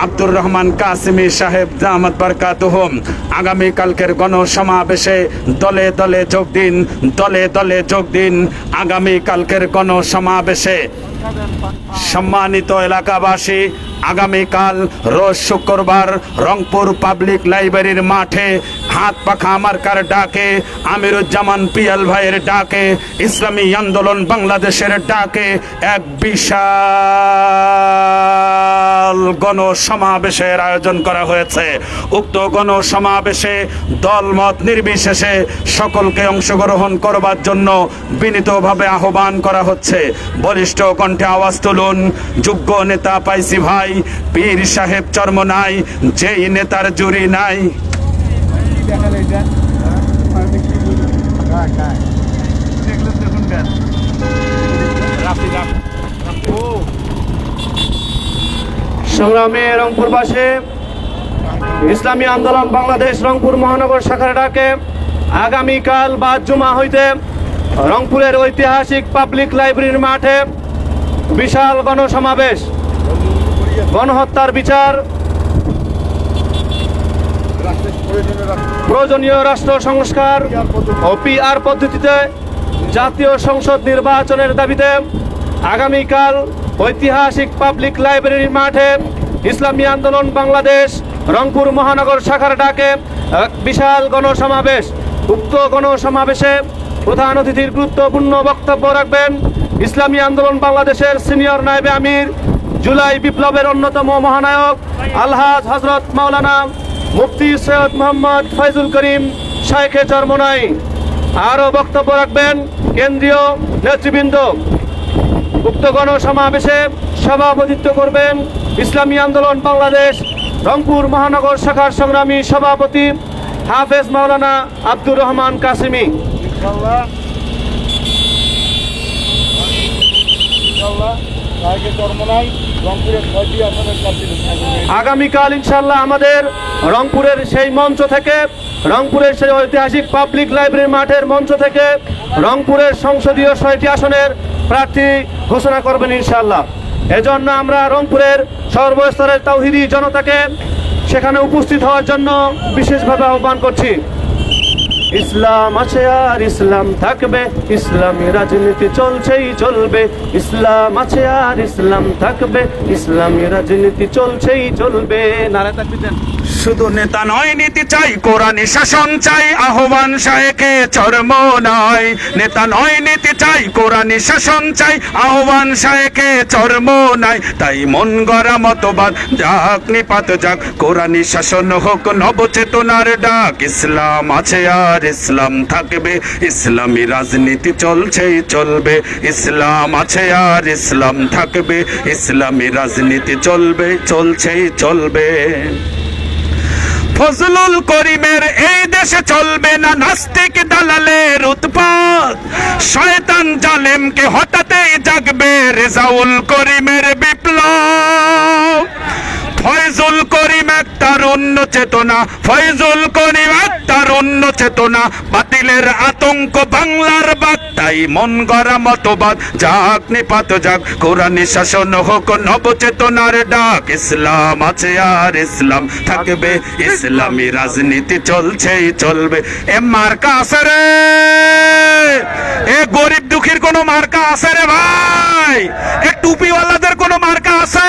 আব্দুর রহমান কাসিমি সাহেব দামাত বারকাতুহুম। আগামীকালকের গণসমাবেশে দলে দলে যোগ দিন, দলে দলে যোগ দিন। আগামীকালকের গণসমাবেশে সম্মানিত এলাকাবাসী, আগামীকাল রোজ শুক্রবার রংপুর পাবলিক লাইব্রেরির মাঠে হাত পাখা মার্কার ডাকে, আমিরুজ্জামান পিয়াল ভাইয়ের ডাকে, ইসলামী আন্দোলন বাংলাদেশের ডাকে এক বিশাল গণসমাবেশের আয়োজন করা হয়েছে। উক্ত গণসমাবেশে দলমত নির্বিশেষে সকলকে অংশগ্রহণ করবার জন্য বিনীতভাবে আহ্বান করা হচ্ছে। বলিষ্ঠ কণ্ঠে আওয়াজ তুলুন, যোগ্য নেতা পাইছি ভাই, পীর সাহেব চরমনাই, যেই নেতার জুরি নাই। সংগ্রামী রংপুরবাসী, ইসলামী আন্দোলন বাংলাদেশ রংপুর মহানগর শাখার ডাকে আগামীকাল বাদ জুমা হইতে রংপুরের ঐতিহাসিক পাবলিক লাইব্রেরির মাঠে বিশাল গণসমাবেশ, গণহত্যার বিচার প্রয়োজনীয় রাষ্ট্র সংস্কার ও পিআর পদ্ধতিতে জাতীয় সংসদ নির্বাচনের দাবিতে আগামীকাল ঐতিহাসিক পাবলিক লাইব্রেরির মাঠে ইসলামী আন্দোলন বাংলাদেশ রংপুর মহানগর শাখার ডাকে এক বিশাল গণসমাবেশ। উক্ত গণসমাবেশে প্রধান অতিথির গুরুত্বপূর্ণ বক্তব্য রাখবেন ইসলামী আন্দোলন বাংলাদেশের সিনিয়র নায়েবে আমির, জুলাই বিপ্লবের অন্যতম মহানায়ক আলহাজ হযরত মাওলানা মুফতি সৈয়দ মোহাম্মদ ফয়জুল করিম শাইখে চরমোনাই। আরও বক্তব্য রাখবেন কেন্দ্রীয় নেতৃবৃন্দ। উক্ত গণসমাবেশে সভাপতিত্ব করবেন ইসলামী আন্দোলন বাংলাদেশ রংপুর মহানগর শাখার সংগ্রামী সভাপতি হাফেজ মাওলানা আব্দুর রহমান কাসিমি। আগামীকাল ইনশাল্লাহ আমাদের রংপুরের সেই মঞ্চ থেকে, রংপুরের সেই ঐতিহাসিক পাবলিক লাইব্রেরি মাঠের মঞ্চ থেকে রংপুরের সংসদীয় 6টি আসনের প্রার্থী ঘোষণা করবেন ইনশাল্লাহ। এজন্য আমরা রংপুরের সর্বস্তরের তাওহীদি জনতাকে সেখানে উপস্থিত হওয়ার জন্য বিশেষভাবে আহ্বান করছি। ইসলাম আছে আর ইসলাম থাকবে, ইসলামী রাজনীতি চলছেই চলবে। ইসলাম আছে আর ইসলাম থাকবে, ইসলামী রাজনীতি চলছেই চলবে। নারে তাকবীর দেন। শুধু নেতা নয় নীতি চাই, কোরআনি শাসন চাই, আহ্বান শায়েখে চরমোনাই। নেতা নয় নীতি চাই, কোরআনি শাসন চাই, আহ্বান শায়েখে চরমোনাই। তাই মন গড়া মতবাদ যাক নিপাত যাক, কোরআনি শাসন হোক নবচেতনার ডাক। ইসলাম আছে আর ইসলাম থাকবে, ইসলামী রাজনীতি চলছেই চলবে। ইসলাম আছে আর ইসলাম থাকবে, ইসলামী রাজনীতি চলবে, চলছেই চলবে। ফজলুল করিমের এই দেশে চলবে না নাস্তিক দালালের উৎপাত। শয়তান জালেমকে হঠাৎই জাগবে রেজাউল করিমের বিপ্লব। ফয়জুল করিম এক তারুণ্য চেতনা, ফয়জুল করিম এক তারুণ্য চেতনা, বাতিলের আতঙ্ক বাংলার বাদ। তাই মন গড়া মতবাদ যাক নিপাত যাক, কোরআনি শাসন হোক নবচেতনার ডাক। ইসলাম আছে আর ইসলাম থাকবে, ইসলামী রাজনীতি চলছেই চলবে। এ মার্কা আছে রে, এ গরিব দুঃখীর কোন মার্কা আছে রে ভাই? এ টুপিওয়ালাদের কোন মার্কা আছে?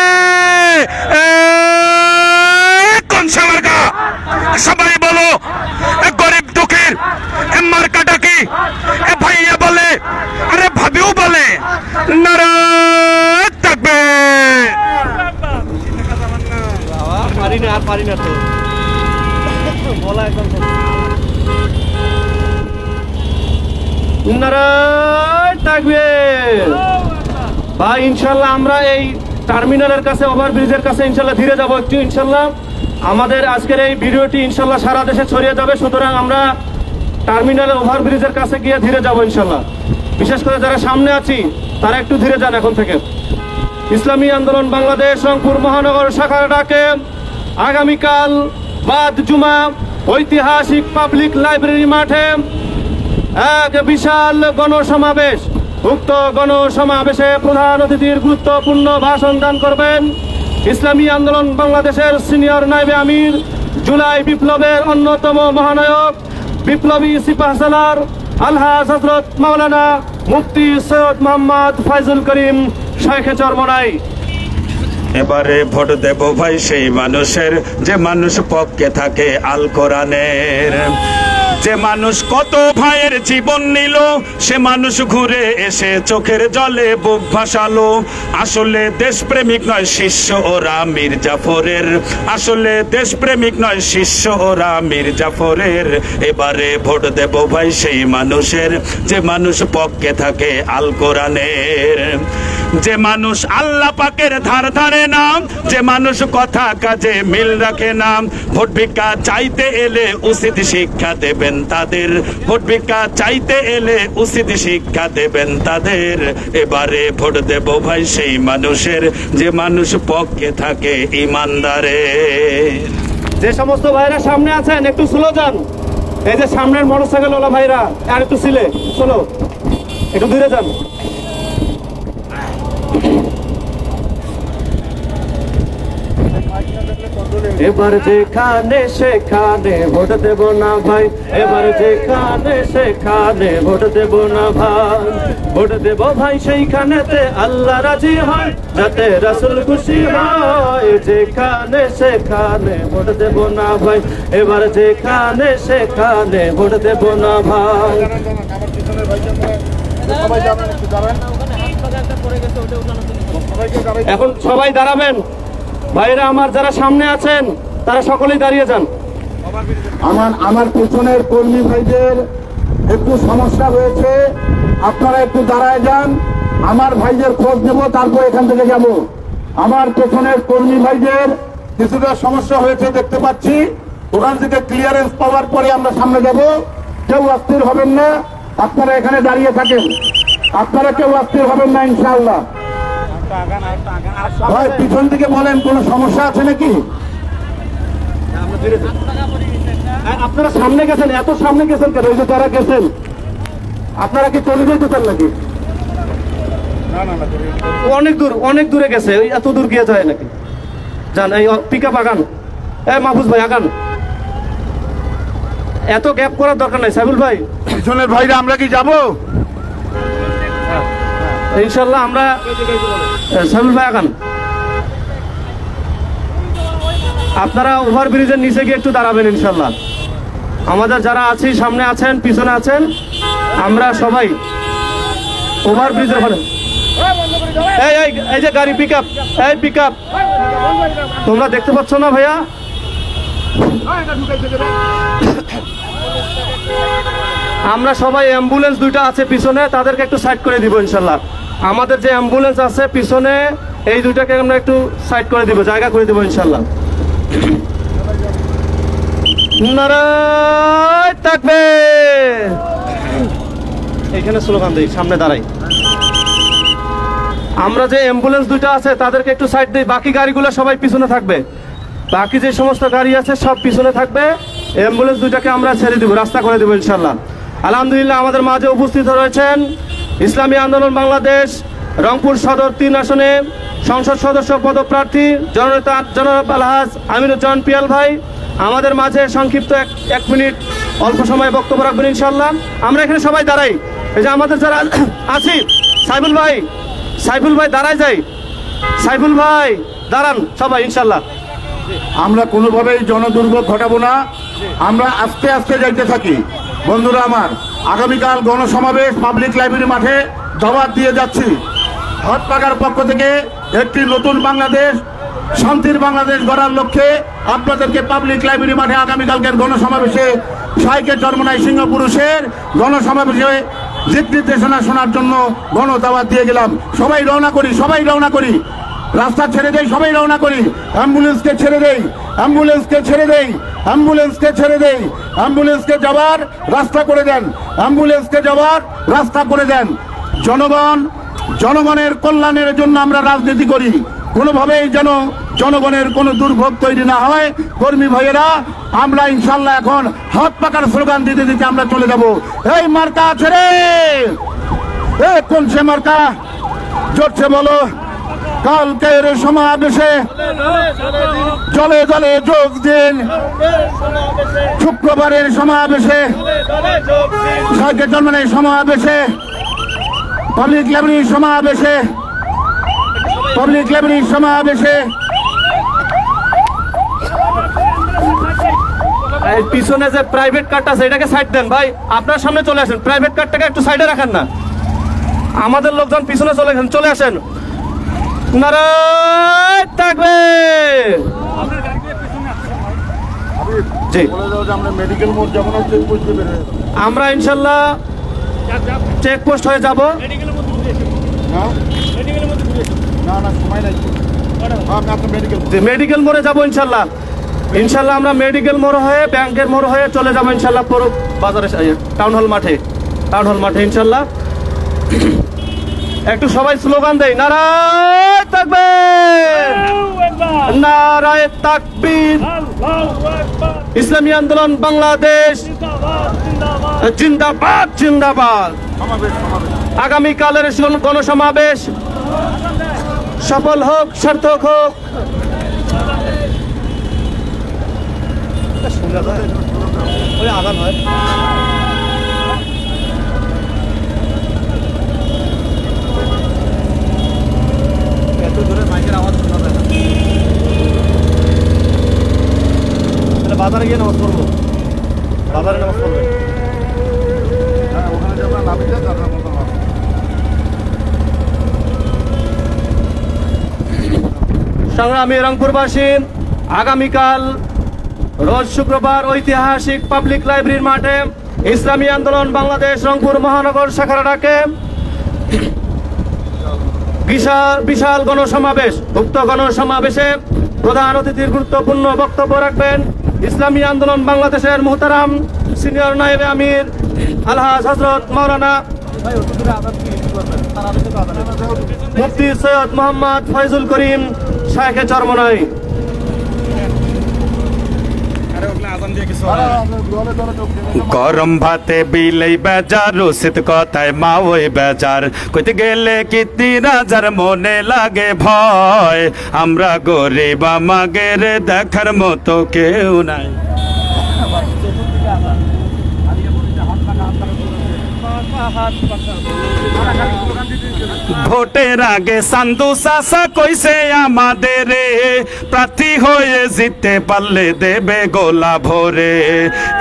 কোন সে মার্কা? সবাই বলো, এ গরিব দুঃখীর এ মার্কাটা কি? এ ভাইয়া বলে, আরে ভাবিও বলে, নারায়ে তাকবীর। পারি না তো বলা একদম। নারায়ে তাকবীর। ভাই ইনশাল্লাহ আমরা এই টার্মিনালের কাছে, ওভারব্রিজের কাছে ইনশাল্লাহ ধীরে যাবো একটু। ইনশাল্লাহ আমাদের আজকের এই ভিডিওটি ইনশাল্লাহ সারা দেশে ছড়িয়ে যাবে, সুতরাং আমরা টার্মিনালে ওভারব্রিজের কাছে গিয়ে ধীরে যাবো ইনশাল্লাহ। বিশেষ করে যারা সামনে আছি তারা একটু ধীরে যান এখন থেকে। ইসলামী আন্দোলন বাংলাদেশ রংপুর মহানগর শাখার ডাকে আগামীকাল বাদ জুমা ঐতিহাসিক পাবলিক লাইব্রেরি মাঠে এক বিশাল গণসমাবেশ। উক্ত গণসমাবেশে প্রধান অতিথির গুরুত্বপূর্ণ ভাষণ দান করবেন ইসলামী আন্দোলন বাংলাদেশের সিনিয়র নায়েবে আমির, জুলাই বিপ্লবের অন্যতম মহানায়ক, বিপ্লবী সিপাহসালার আলহাজ হযরত মাওলানা মুফতি সৈয়দ মোহাম্মদ ফয়জুল করিম শাইখে চরমোনাই। এবারে ভোট দেব ভাই সেই মানুষের, যে মানুষ পক্ষে থাকে আল কোরআনের। যে মানুষ কত ভাইয়ের জীবন নিল, সে মানুষ ঘুরে এসে চোখের জলে বুক ভাসালো। আসলে দেশপ্রেমিক নয় শিষ্য ওরা মীর জাফরের, আসলে দেশপ্রেমিক নয় শিষ্য ওরা মীর জাফরের। এবারে ভোট দেব ভাই সেই মানুষের, যে মানুষ পক্ষে থাকে আল কোরআনের। যে মানুষ আল্লাহ পাকের ধার ধারে না, যে মানুষ কথা কাজে মিল রাখে না। ভোট ভিক্ষা চাইতে এলে উচিত শিক্ষা দেবেন তাদের, ভোট ভিক্ষা চাইতে এলে উচিত শিক্ষা দেবেন তাদের। এবারে ভোট দেব ভাই সেই মানুষের, যে মানুষ পক্ষে থাকে ইমানদারের। যে সমস্ত ভাইরা সামনে আছেন একটু স্লো যান। এই যে সামনের মোটরসাইকেল ওলা ভাইরা আর একটু স্লো, একটু ধীরে যান। এবার যেখানে সেখানে ভোট দেব না ভাই, এবার যেখানে সেখানে ভোট দেব না ভাই, ভোট দেব ভাই সেইখানেতে আল্লাহ রাজি হয়, যাতে রাসূল খুশি হয়। যেখানে সেখানে ভোট দেব না ভাই, এবার যেখানে সেখানে ভোট দেব না ভাই। এখন সবাই দাঁড়াবেন ভাইরা আমার, যারা সামনে আছেন তারা সকলেই দাঁড়িয়ে যান। আমার পেছনের কর্মী ভাইদের একটু সমস্যা হয়েছে, আপনারা একটু দাঁড়ায় যান, আমার ভাইদের খোঁজ নেব, তারপর এখান থেকে যাব। আমার পেছনের কর্মী ভাইদের কিছুটা সমস্যা হয়েছে দেখতে পাচ্ছি, ওখান থেকে ক্লিয়ারেন্স পাওয়ার পরে আমরা সামনে যাব। কেউ অস্থির হবেন না, আপনারা এখানে দাঁড়িয়ে থাকেন, আপনারা কেউ অস্থির হবেন না ইনশাআল্লাহ। ভাই পিছন থেকে বলেন কোনো সমস্যা আছে নাকি? আপনারা সামনে গেছেন, এত সামনে গেছেন কেন? ওই যে যারা গেছেন আপনারা কি চলে যেতে চান নাকি? অনেক দূরে গেছে, ওই এত দূর গিয়ে যায় নাকি? যান, এই পিক আপ আগান, মাহফুজ ভাই আগান, এত গ্যাপ করার দরকার নাই। সাইবুল ভাই পিছনের ভাইরা আমরা কি যাব? ইনশাল্লাহ আমরা, সাইবুল ভাই আগান, আপনারা ওভারব্রিজের নিচে গিয়ে একটু দাঁড়াবেন ইনশাল্লাহ। আমাদের যারা আছি সামনে আছেন পিছনে আছেন, আমরা সবাই ওভারব্রিজের ওখানে। এই যে গাড়ি পিক আপ, এই পিক আপ, তোমরা দেখতে পাচ্ছ না ভাইয়া? আমরা সবাই অ্যাম্বুলেন্স দুইটা আছে পিছনে, তাদেরকে একটু সাইড করে দিব ইনশাল্লাহ। আমাদের যে অ্যাম্বুলেন্স আছে পিছনে, এই দুইটাকে আমরা একটু সাইড করে দিব, জায়গা করে দিব ইনশাল্লাহ। নারায়ে তাকবীর, এইখানে স্লোগান দেই, সামনে দাঁড়াই। আমরা যে অ্যাম্বুলেন্স দুইটা আছে তাদেরকে একটু সাইড দিই, বাকি গাড়িগুলো সবাই পিছনে থাকবে, বাকি যে সমস্ত গাড়ি আছে সব পিছনে থাকবে। অ্যাম্বুলেন্স দুইটাকে আমরা ছেড়ে দিব, রাস্তা করে দেবো ইনশাল্লাহ। আলহামদুলিল্লাহ আমাদের মাঝে উপস্থিত রয়েছেন ইসলামী আন্দোলন বাংলাদেশ রংপুর সদর 3 আসনে সংসদ সদস্য পদপ্রার্থী জননেতা জনাব আলহাজ আমিনুজ্জামান পিয়াল ভাই। আমাদের মাঝে সংক্ষিপ্ত এক মিনিট অল্প সময় বক্তব্য রাখবেন ইনশাল্লাহ। আমরা এখানে সবাই দাঁড়াই, এই যে আমাদের যারা আছি, সাইফুল ভাই দাঁড়ায় যাই, সাইফুল ভাই দাঁড়ান সবাই ইনশাল্লাহ। আমরা কোনোভাবেই জনদুর্ভোগ ঘটাবো না, আমরা আস্তে আস্তে যাইতে থাকি। বন্ধুরা আমার, আগামীকাল গণসমাবেশ পাবলিক লাইব্রেরি মাঠে দাওয়াত দিয়ে যাচ্ছি। হটপাগার পক্ষ থেকে একটি নতুন বাংলাদেশ, শান্তির বাংলাদেশ গড়ার লক্ষ্যে আপনাদেরকে পাবলিক লাইব্রেরি মাঠে আগামীকালকের গণসমাবেশে সাইকে চরমনাই সিংহ পুরুষের গণসমাবেশে দিক নির্দেশনা শোনার জন্য গণদাওয়াত দিয়ে গেলাম। সবাই রওনা করি, রাস্তা ছেড়ে দেই, সবাই রওনা করি। অ্যাম্বুলেন্সকে ছেড়ে দেই, অ্যাম্বুলেন্সকে যাওয়ার রাস্তা করে দেন, জনগণের কল্যাণের জন্য আমরা রাজনীতি করি, কোনোভাবেই যেন জনগণের কোনো দুর্ভোগ তৈরি না হয়। কর্মী ভাইয়েরা, আমরা ইনশাল্লাহ এখন হাত পাকার স্লোগান দিতে দিতে আমরা চলে যাব। এই মার্কা আছে রে, কোন সে মার্কা? জোরছে বলো। কালকের সমাবেশে জলে জলে যোগ দিন, শুক্রবারের সমাবেশে, সাইকে জন্মানের সমাবেশে, পাবলিক লাইব্রেরির সমাবেশে পিছনে যে প্রাইভেট কারটা আছে এটাকে সাইড দেন ভাই, আপনার সামনে চলে আসেন, প্রাইভেট কারটাকে একটু সাইডে রাখেন না, আমাদের লোকজন পিছনে চলে আসেন। নারায়ে তাকবীর। জি, আমরা ইনশাল্লাহ চেকপোস্ট হয়ে যাব। মেডিকেল মোড়ে যাবো ইনশাল্লাহ। আমরা মেডিকেল মোড় হয়ে, ব্যাংকের মোড় হয়ে চলে যাবো ইনশাল্লাহ পুরো বাজারে, টাউন হল মাঠে ইনশাল্লাহ। একটু সবাই স্লোগান দেই, নারায়ে তাকবীর, নারায়ে তাকবীর, ইসলামী আন্দোলন বাংলাদেশ জিন্দাবাদ জিন্দাবাদ। আগামীকালের গণসমাবেশ সফল হোক, সার্থক হোক। বাজারে গিয়ে নামাজ পড়বো, বাজারে নামাজ পড়বে। হ্যাঁ, ওখানে যাবে নামিতে যাওয়ার মতো হবে। সংগ্রামী রংপুরবাসী, আগামীকাল রোজ শুক্রবার ঐতিহাসিক পাবলিক লাইব্রেরির মাঠে ইসলামী আন্দোলন বাংলাদেশ রংপুর মহানগর শাখার ডাকে বিশাল গণসমাবেশ। উক্ত গণসমাবেশে প্রধান অতিথির গুরুত্বপূর্ণ বক্তব্য রাখবেন ইসলামী আন্দোলন বাংলাদেশের মুহতারাম সিনিয়র নায়েবে আমির আলহাজ হযরত মাওলানা মুফতি সৈয়দ মোহাম্মদ ফয়জুল করিম শাইখে চরমনাই। গরম ভাতে বিলেই বেজার, রসিদ কথায় মা ওই বেজার, কইতে গেলে কীর্তি রাজার মনে লাগে ভয়। আমরা গরিব আমাগের দেখার মতো কেউ নাই। ভোটের আগে সান্দু চাচা কইছে আমাদের প্রার্থী হয়ে জিততে পারলে দেবে গোলা ভরে।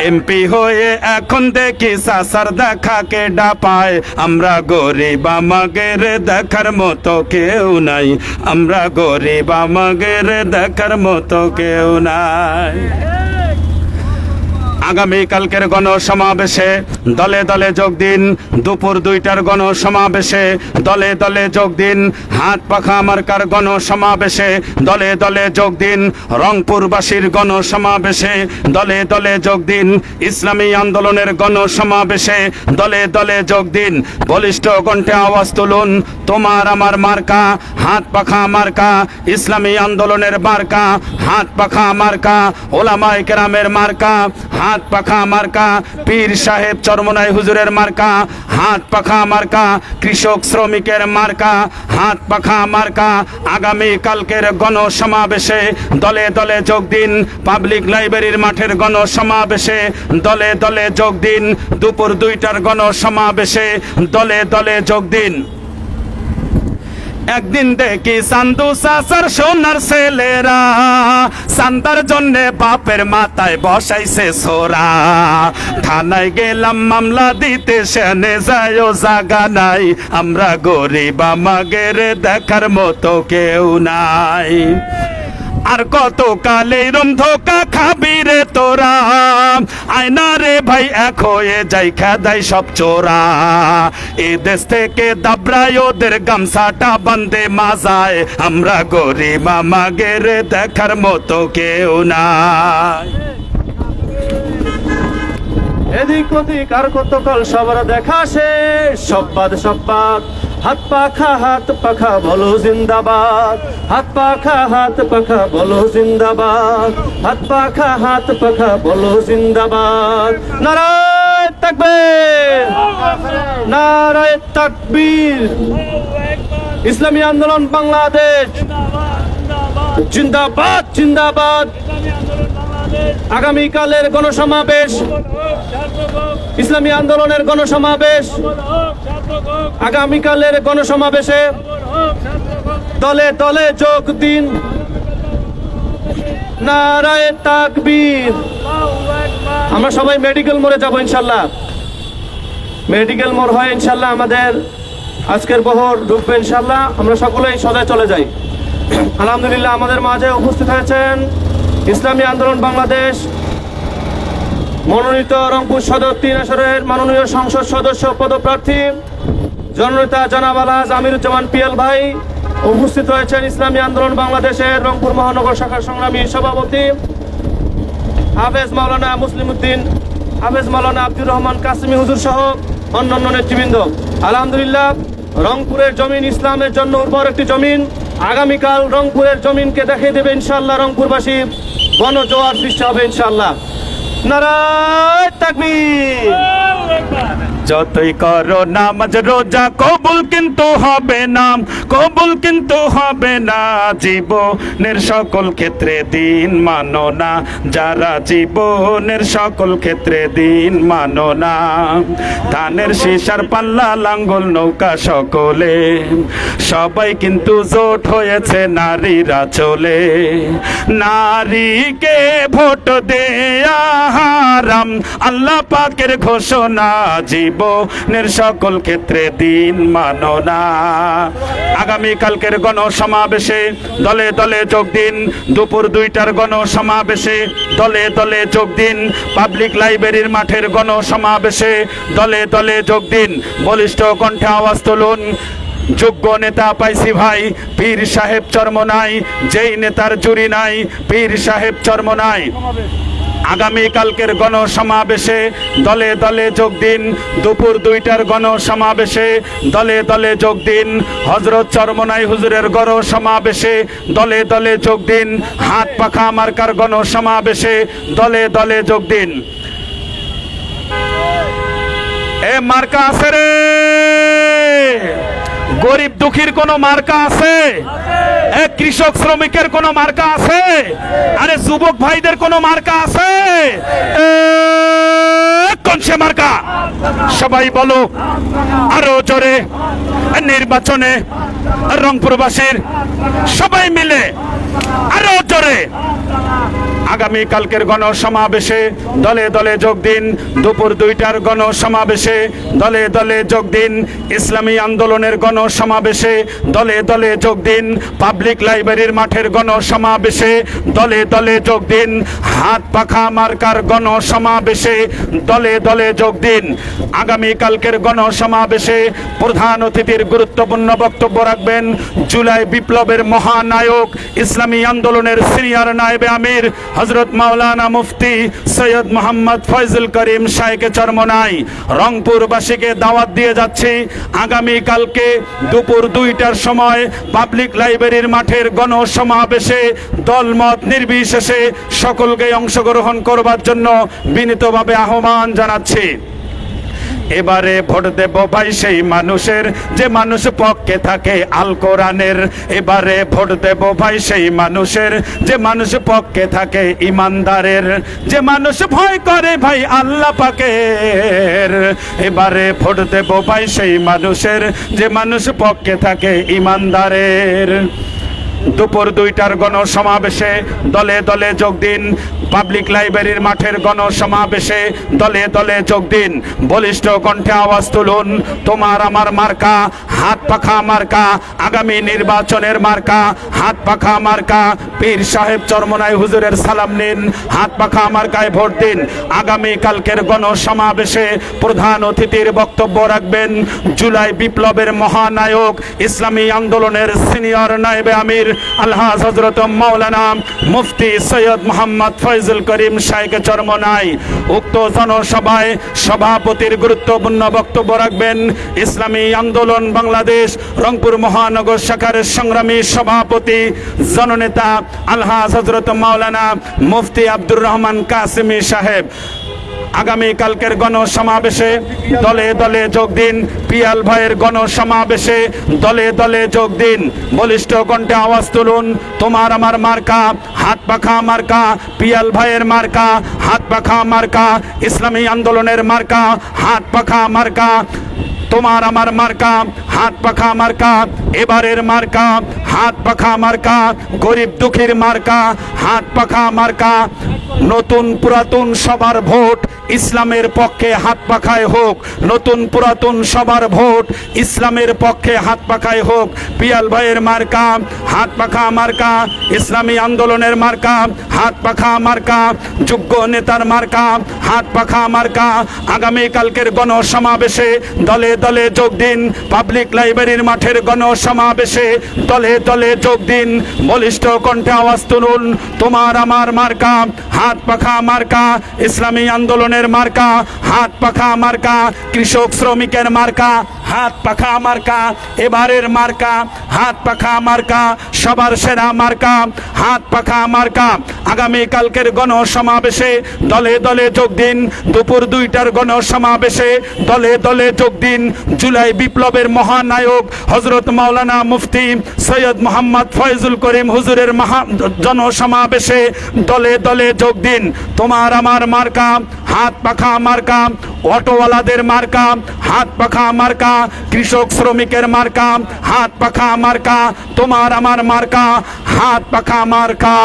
এমপি হয়ে এখন দেখি চাচার দেখা কে ডাপায়। আমরা গরিব আমাগের দেখার মতো কেউ নাই। আমরা গরিব আমাগের দেখার মতো কেউ নাই। আগামীকালকের গণসমাবেশে দলে দলে যোগ দিন। দুপুর 2টার গণসমাবেশে দলে দলে যোগ দিন। হাত পাখা মার্কার গণসমাবেশে দলে দলে যোগ দিন। রংপুরবাসীর গণসমাবেশে দলে দলে যোগ দিন। ইসলামী আন্দোলনের গণসমাবেশে দলে দলে যোগ দিন। বলিষ্ঠ কণ্ঠে আওয়াজ তুলুন, তোমার আমার মার্কা হাত পাখা মার্কা, ইসলামী আন্দোলনের মার্কা হাত পাখা মার্কা, ওলামায়ে কেরামের মার্কা হাত পাখা মার্কা, পীর সাহেব চরমনাই হুজুরের মার্কা হাত পাখা মার্কা, কৃষক শ্রমিকের মার্কা হাত পাখা মার্কা। আগামী কালকের গণসমাবেশে দলে দলে যোগ দিন। পাবলিক লাইব্রেরির মাঠের গণসমাবেশে দলে দলে যোগ দিন। দুপুর 2টার গণসমাবেশে দলে দলে যোগ দিন। একদিন দেখি সান্দু চাচার সোনার ছেলেরা সান্তার জন্যে বাপের মাথায় বসাইছে সোরা। থানায় গেলাম মামলা দিতে, সেনে যায়ও জাগা নাই। আমরা গরিব আমাগের দেখার মতো কেউ নাই। আর কত কালে রম ধোকা খাবি রে তোরা, আয়না রে ভাই এক হয়ে যাই খেদাই সব চোরা। এ দেশ থেকে দাবরায় ওদের গামছাটা বান্ধে মাজায়। আমরা গরিব আমাগের দেখার মতো কেউ নাই। এদিক ওদিক আর কত কাল সবার দেখা শেষ। সব্বাদ সব্বাদ হাত পাখা বলো জিন্দাবাদ। হাত পাখা বলো জিন্দাবাদ। হাত পাখা বলো জিন্দাবাদ। নারায়ে তাকবীর, নারায়ে তাকবীর। ইসলামী আন্দোলন বাংলাদেশ জিন্দাবাদ জিন্দাবাদ। আগামীকালের গণসমাবেশ, ইসলামী আন্দোলনের গণসমাবেশ, আগামীকালের গণসমাবেশে দলে দলে যোগ দিন। নারায়ে তাকবীর। আমরা সবাই মেডিকেল মোড়ে যাব ইনশাল্লাহ। মেডিকেল মোড় হয় ইনশাল্লাহ আমাদের আজকের বহর ঢুকবে ইনশাল্লাহ। আমরা সকলেই সদায় চলে যাই। আলহামদুলিল্লাহ আমাদের মাঝে উপস্থিত হয়েছেন ইসলামী আন্দোলন বাংলাদেশ মনোনীত রংপুর সদর 3 আসনের মাননীয় সংসদ সদস্য পদপ্রার্থী জননেতা জনাব আলহাজ আমিরুজ্জামান পিএল ভাই। উপস্থিত রয়েছেন ইসলামী আন্দোলন বাংলাদেশের রংপুর মহানগর শাখার সংগ্রামী সভাপতি হাফেজ মাওলানা মুসলিম উদ্দিন, হাফেজ মাওলানা আব্দুর রহমান কাসিমি হুজুর সহ অন্যান্য নেতৃবৃন্দ। আলহামদুলিল্লাহ রংপুরের জমিন ইসলামের জন্য উর্বর একটি জমিন। আগামীকাল রংপুরের জমিনকে দেখিয়ে দেবে ইনশাআল্লাহ। রংপুরবাসী গণজোয়ার সৃষ্টি হবে ইনশাআল্লাহ। নারায়ে তাকবীর। যতই করো নামাজ রোজা কবুল কিন্তু হবে না, কবুল কিন্তু হবে না। জীবনের সকল ক্ষেত্রে দিন মানো না, যারা জীবনের সকল ক্ষেত্রে দিন মানো না। ধানের শীষার পাল্লা লাঙ্গল নৌকা সকলে, সবাই কিন্তু জোট হয়েছে নারীরা চলে। নারীকে ভোট দেয়া হারাম, আল্লাহ পাকের ঘোষণা। জীবনের সকল ক্ষেত্রে দিন মানো না। আগামীকালকের গণসমাবেশে দলে দলে যোগ দিন। দুপুর 2টার গণসমাবেশে দলে দলে যোগ দিন। পাবলিক লাইব্রেরির মাঠের গণসমাবেশে দলে দলে যোগ দিন। বলিষ্ঠ কণ্ঠে আওয়াজ তুলুন, যোগ্য নেতা পাইছি ভাই, পীর সাহেব চরমনাই। যেই নেতার জুরি নাই, পীর সাহেব চরমনাই। আগামীকালকের গণসমাবেশে দলে দলে যোগ দিন। দুপুর 2টার গণসমাবেশে দলে দলে যোগ দিন। হযরত চরমনাই হুজুরের গণসমাবেশে দলে দলে যোগ দিন। হাত পাখা মার্কার গণসমাবেশে দলে দলে যোগ দিন। এ মার্কা আছে রে, গরিব দুঃখীর কোন মার্কা আছে? কৃষক শ্রমিকের কোন মার্কা আছে? আরে যুবক ভাইদের কোন মার্কা আছে? কোন সে মার্কা? সবাই বলো আরো জোরে। নির্বাচনে রংপুরবাসীর সবাই মিলে আরো জোরে। আগামীকালকের গণসমাবেশে দলে দলে যোগ দিন। দুপুর 2টার গণসমাবেশে দলে দলে যোগ দিন। ইসলামী আন্দোলনের গণসমাবেশে দলে দলে যোগ দিন। পাবলিক লাইব্রেরির মাঠের গণসমাবেশে দলে দলে যোগ দিন। হাত পাখা মার্কার গণসমাবেশে দলে দলে যোগ দিন। আগামীকালকের গণসমাবেশে প্রধান অতিথির গুরুত্বপূর্ণ বক্তব্য রাখবেন জুলাই বিপ্লবের মহানায়ক, ইসলামী আন্দোলনের সিনিয়র নায়েবে আমির হযরত মাওলানা মুফতি সৈয়দ মোহাম্মদ ফয়জুল করিম শাইখে চরমনাই। রংপুরবাসীকে দাওয়াত দিয়ে যাচ্ছি, আগামীকালকে দুপুর 2টার সময় পাবলিক লাইব্রেরির মাঠের গণসমাবেশে দলমত নির্বিশেষে সকলকে অংশগ্রহণ করবার জন্য বিনীতভাবে আহ্বান জানাচ্ছি। এবারে ভোট দেব ভাই সেই মানুষের যে মানুষ পক্ষে থাকে আল কোরআনের। এবারে ভোট দেব ভাই সেই মানুষের যে মানুষ পক্ষে থাকে ইমানদারের, যে মানুষ ভয় করে ভাই আল্লাহ পাকের। এবারে ভোট দেব ভাই সেই মানুষের যে মানুষ পক্ষে থাকে ইমানদারের। দুপুর 2টার গণসমাবেশে দলে দলে যোগ দিন। পাবলিক লাইব্রেরির মাঠের গণসমাবেশে দলে দলে যোগ দিন। বলিষ্ঠ কণ্ঠে আওয়াজ তুলুন, তোমার আমার মার্কা হাত পাখা মার্কা। আগামী নির্বাচনের মার্কা হাত পাখা মার্কা। পীর সাহেব চরমনাই হুজুরের সালাম নিন, হাত পাখা মার্কায় ভোট দিন। আগামীকালকের গণসমাবেশে প্রধান অতিথির বক্তব্য রাখবেন জুলাই বিপ্লবের মহানায়ক, ইসলামী আন্দোলনের সিনিয়র নায়েবে আমির আলহাজ হযরত মাওলানা মুফতি সৈয়দ মোহাম্মদ ফয়জুল করিম শাইখে চরমনাই। উক্ত জনসভায় সভাপতির গুরুত্বপূর্ণ বক্তব্য রাখবেন ইসলামী আন্দোলন বাংলাদেশ রংপুর মহানগর শাখার সংগ্রামী সভাপতি জননেতা আলহাজ হযরত মাওলানা মুফতি আব্দুর রহমান কাসেমি সাহেব। আগামীকালকের গণসমাবেশে দলে দলে যোগ দিন। পিয়াল ভাইয়ের গণসমাবেশে দলে দলে যোগ দিন। বলিষ্ঠ কণ্ঠে আওয়াজ তুলুন, তোমার আমার মার্কা হাত পাখা মার্কা। পিয়াল ভাইয়ের মার্কা হাত পাখা মার্কা। ইসলামী আন্দোলনের মার্কা হাত পাখা মার্কা। তোমার আমার মার্কা হাত পাখা মার্কা। এবারের মার্কা হাত পাখা মার্কা। গরিব দুঃখীর মার্কা হাত পাখা মার্কা। নতুন পুরাতন সবার ভোট ইসলামের পক্ষে হাত পাখায় হোক। নতুন পুরাতন সবার ভোট ইসলামের পক্ষে হাত পাখায় হোক। পিয়াল ভাইয়ের মার্কা হাত পাখা মার্কা। ইসলামী আন্দোলনের মার্কা হাত পাখা মার্কা। যোগ্য নেতার মার্কা হাত পাখা মার্কা। আগামীকালকের গণসমাবেশে দলে দলে যোগ দিন। পাবলিক লাইব্রেরির মাঠের গণসমাবেশে দলে দলে যোগ দিন। বলিষ্ঠ কণ্ঠে আওয়াজ তুলুন, তোমার আমার মার্কা হাত পাখা মার্কা। ইসলামী আন্দোলনের মার্কা হাত পাখা মার্কা। কৃষক শ্রমিকের মার্কা হাত পাখা মার্কা এবারের মার্কা, হাত পাখা মার্কা সবার সেরা মার্কা, হাত পাখা মার্কা। আগামী কালকের গণসমাবেশে দলে দলে যোগ দিন, দুপুর 2টার গণসমাবেশে দলে দলে যোগ দিন। জুলাই বিপ্লবের মহানায়ক হযরত মাওলানা মুফতি সৈয়দ মোহাম্মদ ফয়জুল করিম হুজুরের জনসমাবেশে দলে দলে যোগ দিন। তোমার আমার মার্কা হাত পাখা মার্কা, অটোওয়ালাদের মার্কা হাত পাখা মার্কা, কৃষক শ্রমিকের মার্কা হাত পাখা মার্কা, তোমার আমার মার্কা হাত পাখা মার্কা।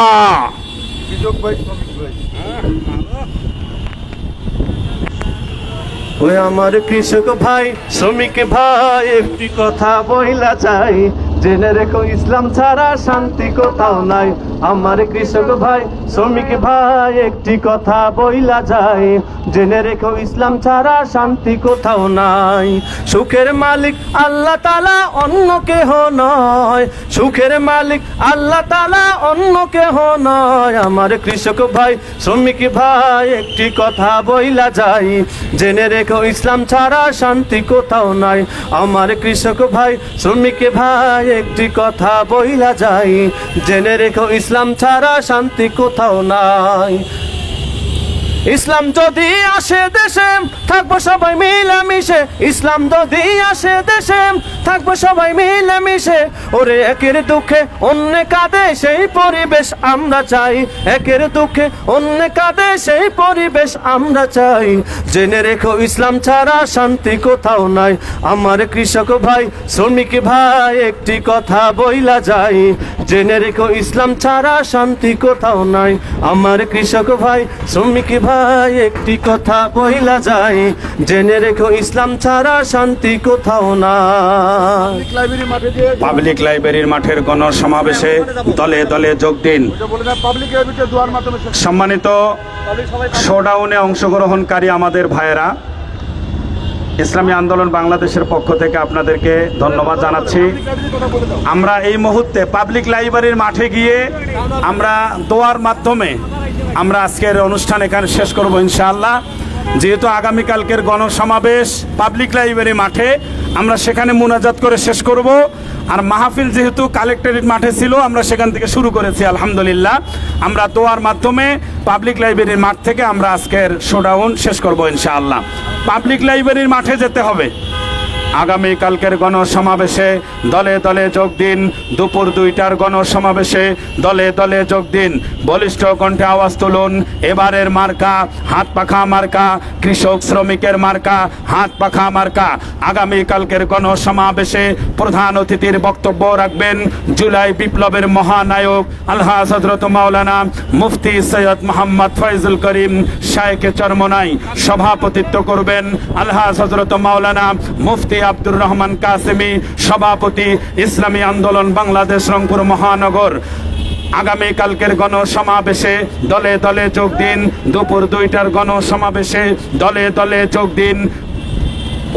ওই আমার কৃষক ভাই শ্রমিক ভাই একটি কথা বইলা চাই, জেনে রেখো ইসলাম ছাড়া শান্তি কোথাও নাই। আমার কৃষক ভাই শ্রমিক ভাই একটি কথা বইলা যায়, জেনে রেখো ইসলাম ছাড়া শান্তি কোথাও নাই। সুখের মালিক আল্লাহ তাআলা অন্য কেহ নয়, সুখের মালিক আল্লাহ তাআলা অন্য কেহ নয়। আমার কৃষক ভাই শ্রমিক ভাই একটি কথা বইলা যায়, জেনে রেখো ইসলাম ছাড়া শান্তি কোথাও নাই। আমার কৃষক ভাই শ্রমিক ভাই একটি কথা বইলা যায়, জেনে রেখো ইসলাম ছাড়া শান্তি কোথাও নাই। ইসলাম যদি আসে দেশে থাকবো সবাই মিলেমিশে, ইসলাম যদি আসে দেশে থাকবো সবাই মিলেমিশে। ওরে একের দুঃখে অন্য কাঁদে সেই পরিবেশ আমরা চাই, একের দুঃখে অন্য কাঁদে সেই পরিবেশ আমরা চাই। জেনে রেখো ইসলাম ছাড়া শান্তি কোথাও নাই। আমার কৃষক ভাই শ্রমিক ভাই একটি কথা বইলা যায়, জেনে রেখো ইসলাম ছাড়া শান্তি কোথাও নাই। আমার কৃষক ভাই শ্রমিক ভাই একটি কথা বইলা যায়, জেনে রেখো ইসলাম ছাড়া শান্তি কোথাও নাই। পাবলিক লাইব্রেরির মাঠের গণসমাবেশে দলে দলে যোগ দিন। সম্মানিত শোডাউনে অংশগ্রহণকারী আমাদের ভাইয়েরা, ইসলামী আন্দোলন বাংলাদেশের পক্ষ থেকে আপনাদেরকে ধন্যবাদ জানাচ্ছি। আমরা এই মুহূর্তে পাবলিক লাইব্রেরির মাঠে গিয়ে আমরা দোয়ার মাধ্যমে আমরা আজকের অনুষ্ঠান এখানে শেষ করব ইনশাআল্লাহ। যেহেতু আগামীকালকের গণসমাবেশ পাবলিক লাইব্রেরি মাঠে, আমরা সেখানে মুনাজাত করে শেষ করব। আর মাহফিল যেহেতু কালেক্টরেট মাঠে ছিল, আমরা সেখান থেকে শুরু করেছি আলহামদুলিল্লাহ। আমরা দোয়ার মাধ্যমে পাবলিক লাইব্রেরির মাঠ থেকে আমরা আজকের শোডাউন শেষ করব ইনশাআল্লাহ। পাবলিক লাইব্রেরির মাঠে যেতে হবে। আগামীকালকের গণসমাবেশে দলে দলে যোগ দিন, দুপুর 2টার গণসমাবেশে দলে দলে যোগ দিন। বলিষ্ঠ কণ্ঠে আওয়াজ তুলুন, এবারের মার্কা হাত পাখা মার্কা, কৃষক শ্রমিকের মার্কা হাত পাখা মার্কা। আগামীকালকের গণসমাবেশে প্রধান অতিথির বক্তব্য রাখবেন জুলাই বিপ্লবের মহানায়ক আলহাজ হযরত মাওলানা মুফতি সৈয়দ মোহাম্মদ ফয়জুল করিম শায়েখে চরমনাই। সভাপতিত্ব করবেন আলহাজ হযরত মাওলানা মুফতি আব্দুর রহমান কাসেমি, সভাপতি ইসলামী আন্দোলন বাংলাদেশ রংপুর মহানগর। আগামীকালকের গণসমাবেশে দলে দলে যোগ দিন, দুপুর 2টার গণসমাবেশে দলে দলে যোগ দিন।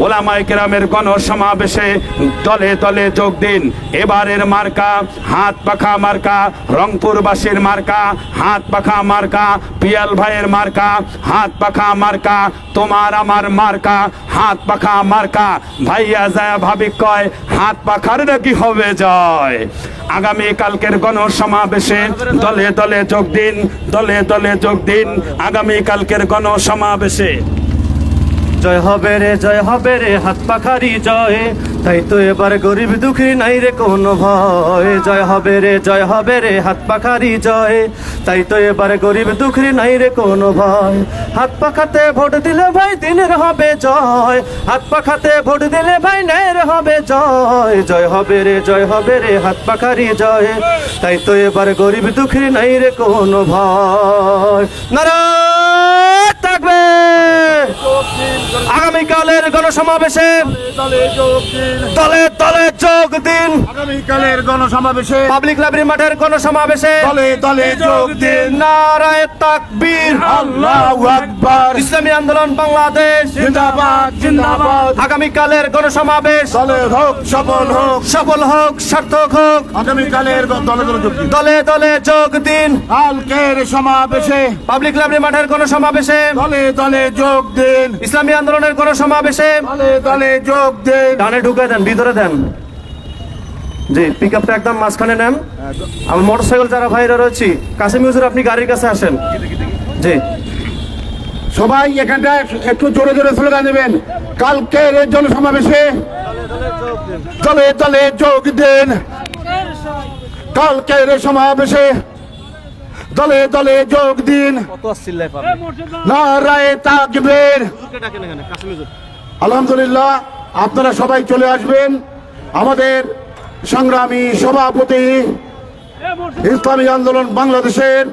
ওলামায়ে কেরামের গণসমাবেশে দলে দলে যোগ দিন। এবারের মার্কা হাত পাখা মার্কা, রংপুরবাসীর মার্কা হাত পাখা মার্কা, পিয়াল ভাইয়ের মার্কা হাত পাখা মার্কা, তোমার আমার মার্কা হাত পাখা মার্কা। ভাইয়া যায় ভাবি কয় হাত পাখার নাকি হবে জয়। আগামীকালকের গণসমাবেশে দলে দলে যোগ দিন, দলে দলে যোগ দিন। আগামীকালকের গণসমাবেশে জয় হবে রে হাত পাখারি জয়, তাই তো এবার গরিব দুঃখী নাই রে কোনো ভয়। জয় হবে রে হাত পাখারি জয়, তাই তো এবার গরিব দুঃখী নাই রে কোনো ভয়। হাত পাখাতে ভোট দিলে ভাই দিনের হবে জয়, হাত পাখাতে ভোট দিলে ভাই ন্যায়ের হবে জয়। জয় হবে রে হাত পাখারি জয়, তাই তো এবার গরিব দুঃখী নাই রে কোনো ভয়। নারায়ে তাকবীর। আগামীকালের গণসমাবেশে দলে দলে যোগ দিন। আগামীকালের গণসমাবেশে পাবলিক লাইব্রেরি মাঠের গণসমাবেশে দলে দলে যোগ দিন। নারায়ে তাকবীর, আল্লাহু আকবার। ইসলামী আন্দোলন বাংলাদেশ জিন্দাবাদ জিন্দাবাদ। আগামীকালের গণসমাবেশ দলে হোক সফল হোক, সফল হোক সার্থক হোক। আগামীকালের দলে দলে যোগ দিন। দলে দলে যোগ দিন। কালকের সমাবেশে পাবলিক লাইব্রেরি মাঠের গণসমাবেশে দলে দলে যোগ দিন, ইসলামী আন্দোলনের গণসমাবেশে দলে দলে যোগ দিন। ডানে ঢুকে দেন, ভিতরে দেন। জি, পিক আপটা একদম মাঝখানে নেন। আমার মোটরসাইকেল যারা ভাইরা রয়েছি, কাসিম হুজুর আপনি গাড়ির কাছে আসেন। জি, সবাই এখানটা একটু জোরে জোরে স্লোগান দেবেন। কালকের এই জনসমাবেশে দলে দলে যোগ দিন, কালকের এই সমাবেশে দলে দলে যোগ দিন। নারায়ে তাকবীর। আলহামদুলিল্লাহ, আপনারা সবাই চলে আসবেন। আমাদের সংগ্রামী সভাপতি ইসলামী আন্দোলন বাংলাদেশের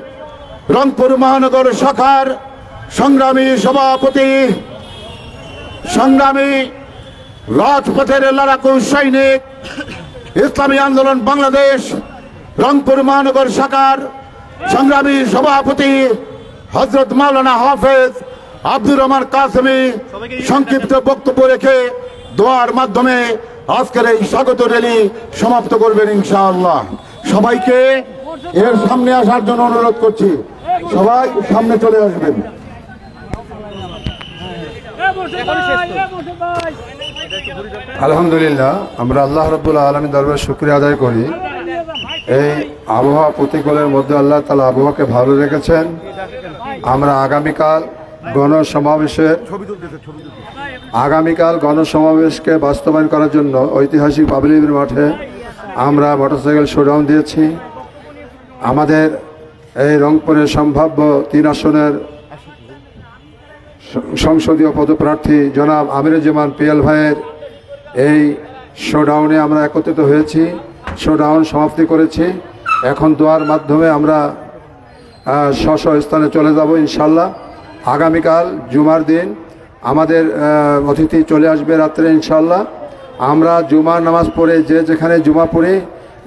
রংপুর মহানগর শাখার সংগ্রামী সভাপতি, সংগ্রামী রাজপথের লড়াকু সৈনিক, ইসলামী আন্দোলন বাংলাদেশ রংপুর মহানগর শাখার সংগ্রামী সভাপতি হযরত মাওলানা হাফেজ আব্দুর রহমান কাসেমী সংক্ষিপ্ত বক্তব্য রেখে দোয়ার মাধ্যমে আজকের এই স্বাগত র্যালি সমাপ্ত করবেন ইনশাআল্লাহ। সবাইকে এর সামনে আসার জন্য অনুরোধ করছি, সবাই সামনে চলে আসবেন। আলহামদুলিল্লাহ, আমরা আল্লাহ রাব্বুল আলামিন দরবারে শুকরিয়া আদায় করি। এই আবহাওয়া প্রতিকূলের মধ্যে আল্লাহ তাআলা আবহাওয়াকে ভালো রেখেছেন। আমরা আগামীকাল গণসমাবেশকে বাস্তবায়ন করার জন্য ঐতিহাসিক পাবলিক মাঠে আমরা মোটরসাইকেল শোডাউন দিয়েছি। আমাদের এই রংপুরের সম্ভাব্য 3 আসনের সংসদীয় পদপ্রার্থী জনাব আমিরুজ্জামান পিএল ভাইয়ের এই শোডাউনে আমরা একত্রিত হয়েছি, শোডাউন সমাপ্তি করেছি। এখন দোয়ার মাধ্যমে আমরা স্ব স্থানে চলে যাব ইনশাল্লাহ। আগামীকাল জুমার দিন আমাদের অতিথি চলে আসবে রাত্রে ইনশাল্লাহ। আমরা জুমার নামাজ পড়ে যে যেখানে জুমা পড়ি,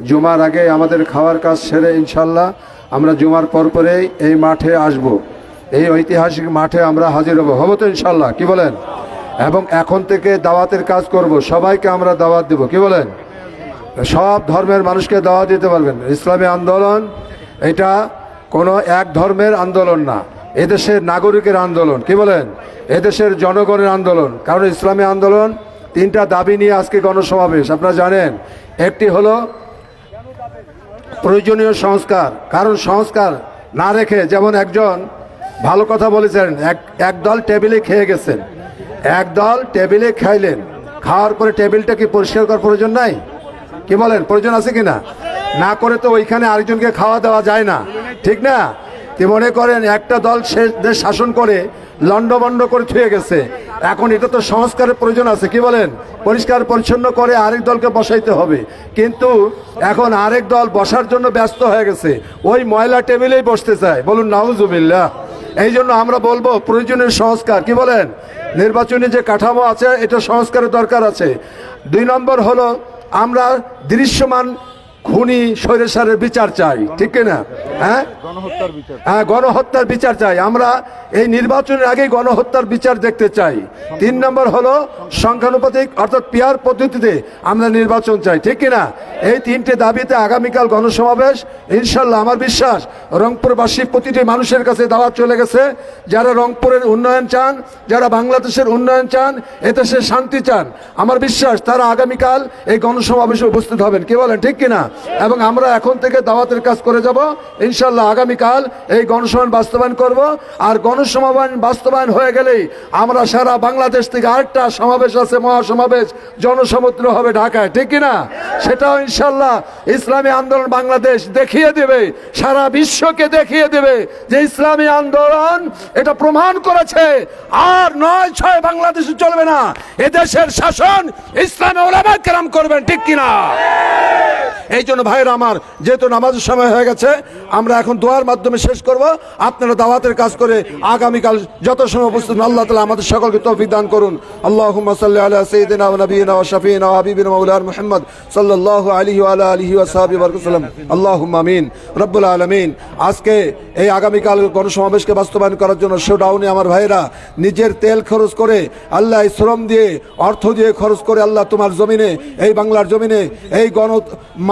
জুমার আগে আমাদের খাওয়ার কাজ সেরে ইনশাল্লাহ আমরা জুমার পরেই এই মাঠে আসব। এই ঐতিহাসিক মাঠে আমরা হাজির হব তো ইনশাল্লাহ, কি বলেন? এবং এখন থেকে দাওয়াতের কাজ করব, সবাইকে আমরা দাওয়াত দেব, কি বলেন? সব ধর্মের মানুষকে দাওয়াত দিতে পারবেন। ইসলামী আন্দোলন এটা কোনো এক ধর্মের আন্দোলন না, এদেশের নাগরিকের আন্দোলন, কি বলেন? এদেশের জনগণের আন্দোলন। কারণ ইসলামী আন্দোলন 3টা দাবি নিয়ে আজকে গণসমাবেশ, আপনারা জানেন। একটি হলো প্রয়োজনীয় সংস্কার, কারণ সংস্কার না রেখে, যেমন একজন ভালো কথা বলেছেন, একদল টেবিলে খেয়ে গেছেন, একদল টেবিলে খাইলেন, খাওয়ার পরে টেবিলটা কি পরিষ্কার করার প্রয়োজন নাই? কি বলেন, প্রয়োজন আছে কিনা? না করে তো ওইখানে আরেকজনকে খাওয়া দেওয়া যায় না, ঠিক না? মনে করেন একটা দল দেশ শাসন করে লন্ডভন্ড করে থুয়ে গেছে, এখন এটা তো সংস্কারের প্রয়োজন আছে, কি বলেন? পরিষ্কার পরিচ্ছন্ন করে আরেক দলকে বসাইতে হবে, কিন্তু এখন আরেক দল বসার জন্য ব্যস্ত হয়ে গেছে, ওই ময়লা টেবিলেই বসতে চায়। বলুন নাউজুবিল্লাহ। এই জন্য আমরা বলবো প্রয়োজনীয় সংস্কার, কি বলেন? নির্বাচনী যে কাঠামো আছে এটা সংস্কারের দরকার আছে। 2 নম্বর হলো আমরা দৃশ্যমান খুনি স্বৈরাচারের বিচার চাই, ঠিক কিনা? হ্যাঁ, গণহত্যার বিচার চাই। আমরা এই নির্বাচনের আগে গণহত্যার বিচার দেখতে চাই। 3 নম্বর হলো সংখ্যানুপাতিক অর্থাৎ পিয়ার পদ্ধতিতে আমরা নির্বাচন চাই, ঠিক কিনা? এই 3টে দাবিতে আগামীকাল গণসমাবেশ ইনশাল্লাহ। আমার বিশ্বাস রংপুরবাসী প্রতিটি মানুষের কাছে দাওয়াত চলে গেছে, যারা রংপুরের উন্নয়ন চান, যারা বাংলাদেশের উন্নয়ন চান, এদেশের শান্তি চান, আমার বিশ্বাস তারা আগামীকাল এই গণসমাবেশে উপস্থিত হবেন, কি বলেন, ঠিক কিনা? এবং আমরা এখন থেকে দাওয়াতের কাজ করে যাব ইনশাল্লাহ। আগামীকাল এই গণসমাবেশ বাস্তবায়ন করব, আর গণসমাবেশ বাস্তবায়ন হয়ে গেলেই আমরা সারা বাংলাদেশ থেকে আরেকটা সমাবেশ আছে, মহাসমাবেশ, জনসমুদ্র হবে ঢাকায়, ঠিক কিনা? সেটাও ইনশাল্লাহ ইসলামী আন্দোলন বাংলাদেশ দেখিয়ে দেবে, সারা বিশ্বকে দেখিয়ে দেবে যে ইসলামী আন্দোলন এটা প্রমাণ করেছে আর 9-6 বাংলাদেশে চলবে না, এদেশের শাসন ইসলামী উলামায়ে কেরাম করবেন, ঠিক কিনা? এই জন্য ভাইরা আমার, যেহেতু নামাজের সময় হয়ে গেছে, আমরা এখন দোয়ার মাধ্যমে শেষ করব। আপনারা দাওয়াতের কাজ করে আগামীকাল যত সময় উপস্থিত, আল্লাহ তাআলা আমাদের সকলকে তৌফিক দান করুন। আল্লাহুম্মা সাল্লি আলা সাইয়্যিদিনা ওয়া নাবিয়িনা ওয়া শাফিঈনা ওয়া হাবিবিনা মাওলানা মুহাম্মদ সাল্লাল্লাহু আলাইহি ওয়া আলা আলিহি ওয়া সাহবিহি ওয়া সাল্লাম। আল্লাহুম্মা আমিন। রব্বুল আলামিন, আজকে এই আগামীকাল গণসমাবেশকে বাস্তবায়ন করার জন্য শোডাউনে আমার ভাইরা নিজের তেল খরচ করে, আল্লাহ শ্রম দিয়ে, অর্থ দিয়ে খরচ করে, আল্লাহ তোমার জমিনে, এই বাংলার জমিনে এই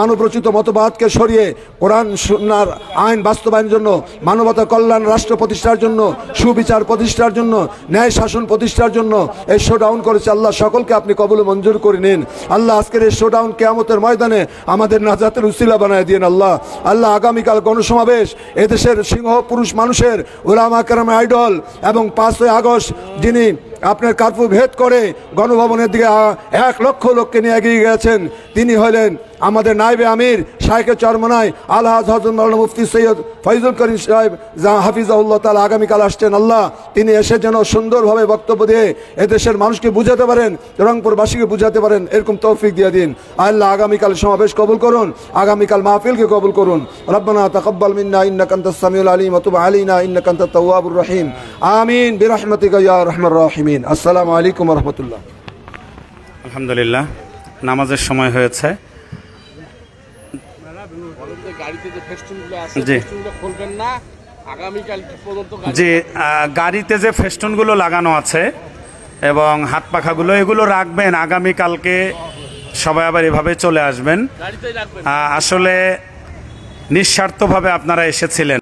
মানবরচিত মতবাদকে সরিয়ে কোরআন সুন্নাহর আইন বাস্তবায়নের জন্য, মানবতা কল্যাণ রাষ্ট্র প্রতিষ্ঠার জন্য, সুবিচার প্রতিষ্ঠার জন্য, ন্যায় শাসন প্রতিষ্ঠার জন্য এই শোডাউন করেছে। আল্লাহ সকলকে আপনি কবুল মঞ্জুর করে নিন। আল্লাহ আজকের এই শোডাউন কিয়ামতের ময়দানে আমাদের নাজাতের উসিলা বানায় দিন। আল্লাহ আল্লাহ আগামীকাল গণসমাবেশ এদেশের সিংহ পুরুষ মানুষের উলামা কেরামের আইডল এবং 5ই আগস্ট যিনি আপনার কার্ফু ভেদ করে গণভবনের দিকে 1 লক্ষ লোককে নিয়ে এগিয়ে গেছেন, তিনি হলেন আমাদের নায়েবে আমির শাইখে চরমনাই আলহাজ হযরত মাওলানা মুফতি সৈয়দ ফয়জুল করিম সাহেব হাফিজাহুল্লাহ তাআলা আগামীকাল আসছেন। আল্লাহ তিনি এসে যেন সুন্দরভাবে বক্তব্য দিয়ে এদেশের মানুষকে বুঝাতে পারেন, রংপুরবাসীকে বুঝাতে পারেন, এরকম তৌফিক দিয়ে দিন। আল্লাহ আগামীকাল সমাবেশ কবুল করুন, আগামীকাল মাহফিলকে কবুল করুন। রব্বানা তাকাব্বাল মিন্না ইন্নাকা আনতাস সামিউল আলিম ওয়া তুব আলাইনা ইন্নাকা আনতাত তাওয়াবুর রহিম। আমিন বিরহমাতিকা ইয়া আরহামার রাহিমিন। আসসালামু আলাইকুম ওয়া রাহমাতুল্লাহ। আলহামদুলিল্লাহ, নামাজের সময় হয়েছে। জি জি, গাড়িতে যে ফেস্টুনগুলো লাগানো আছে এবং হাত পাখাগুলো এগুলো রাখবেন, আগামীকালকে সবাই আবার এভাবে চলে আসবেন। আসলে নিঃস্বার্থভাবে আপনারা এসেছিলেন।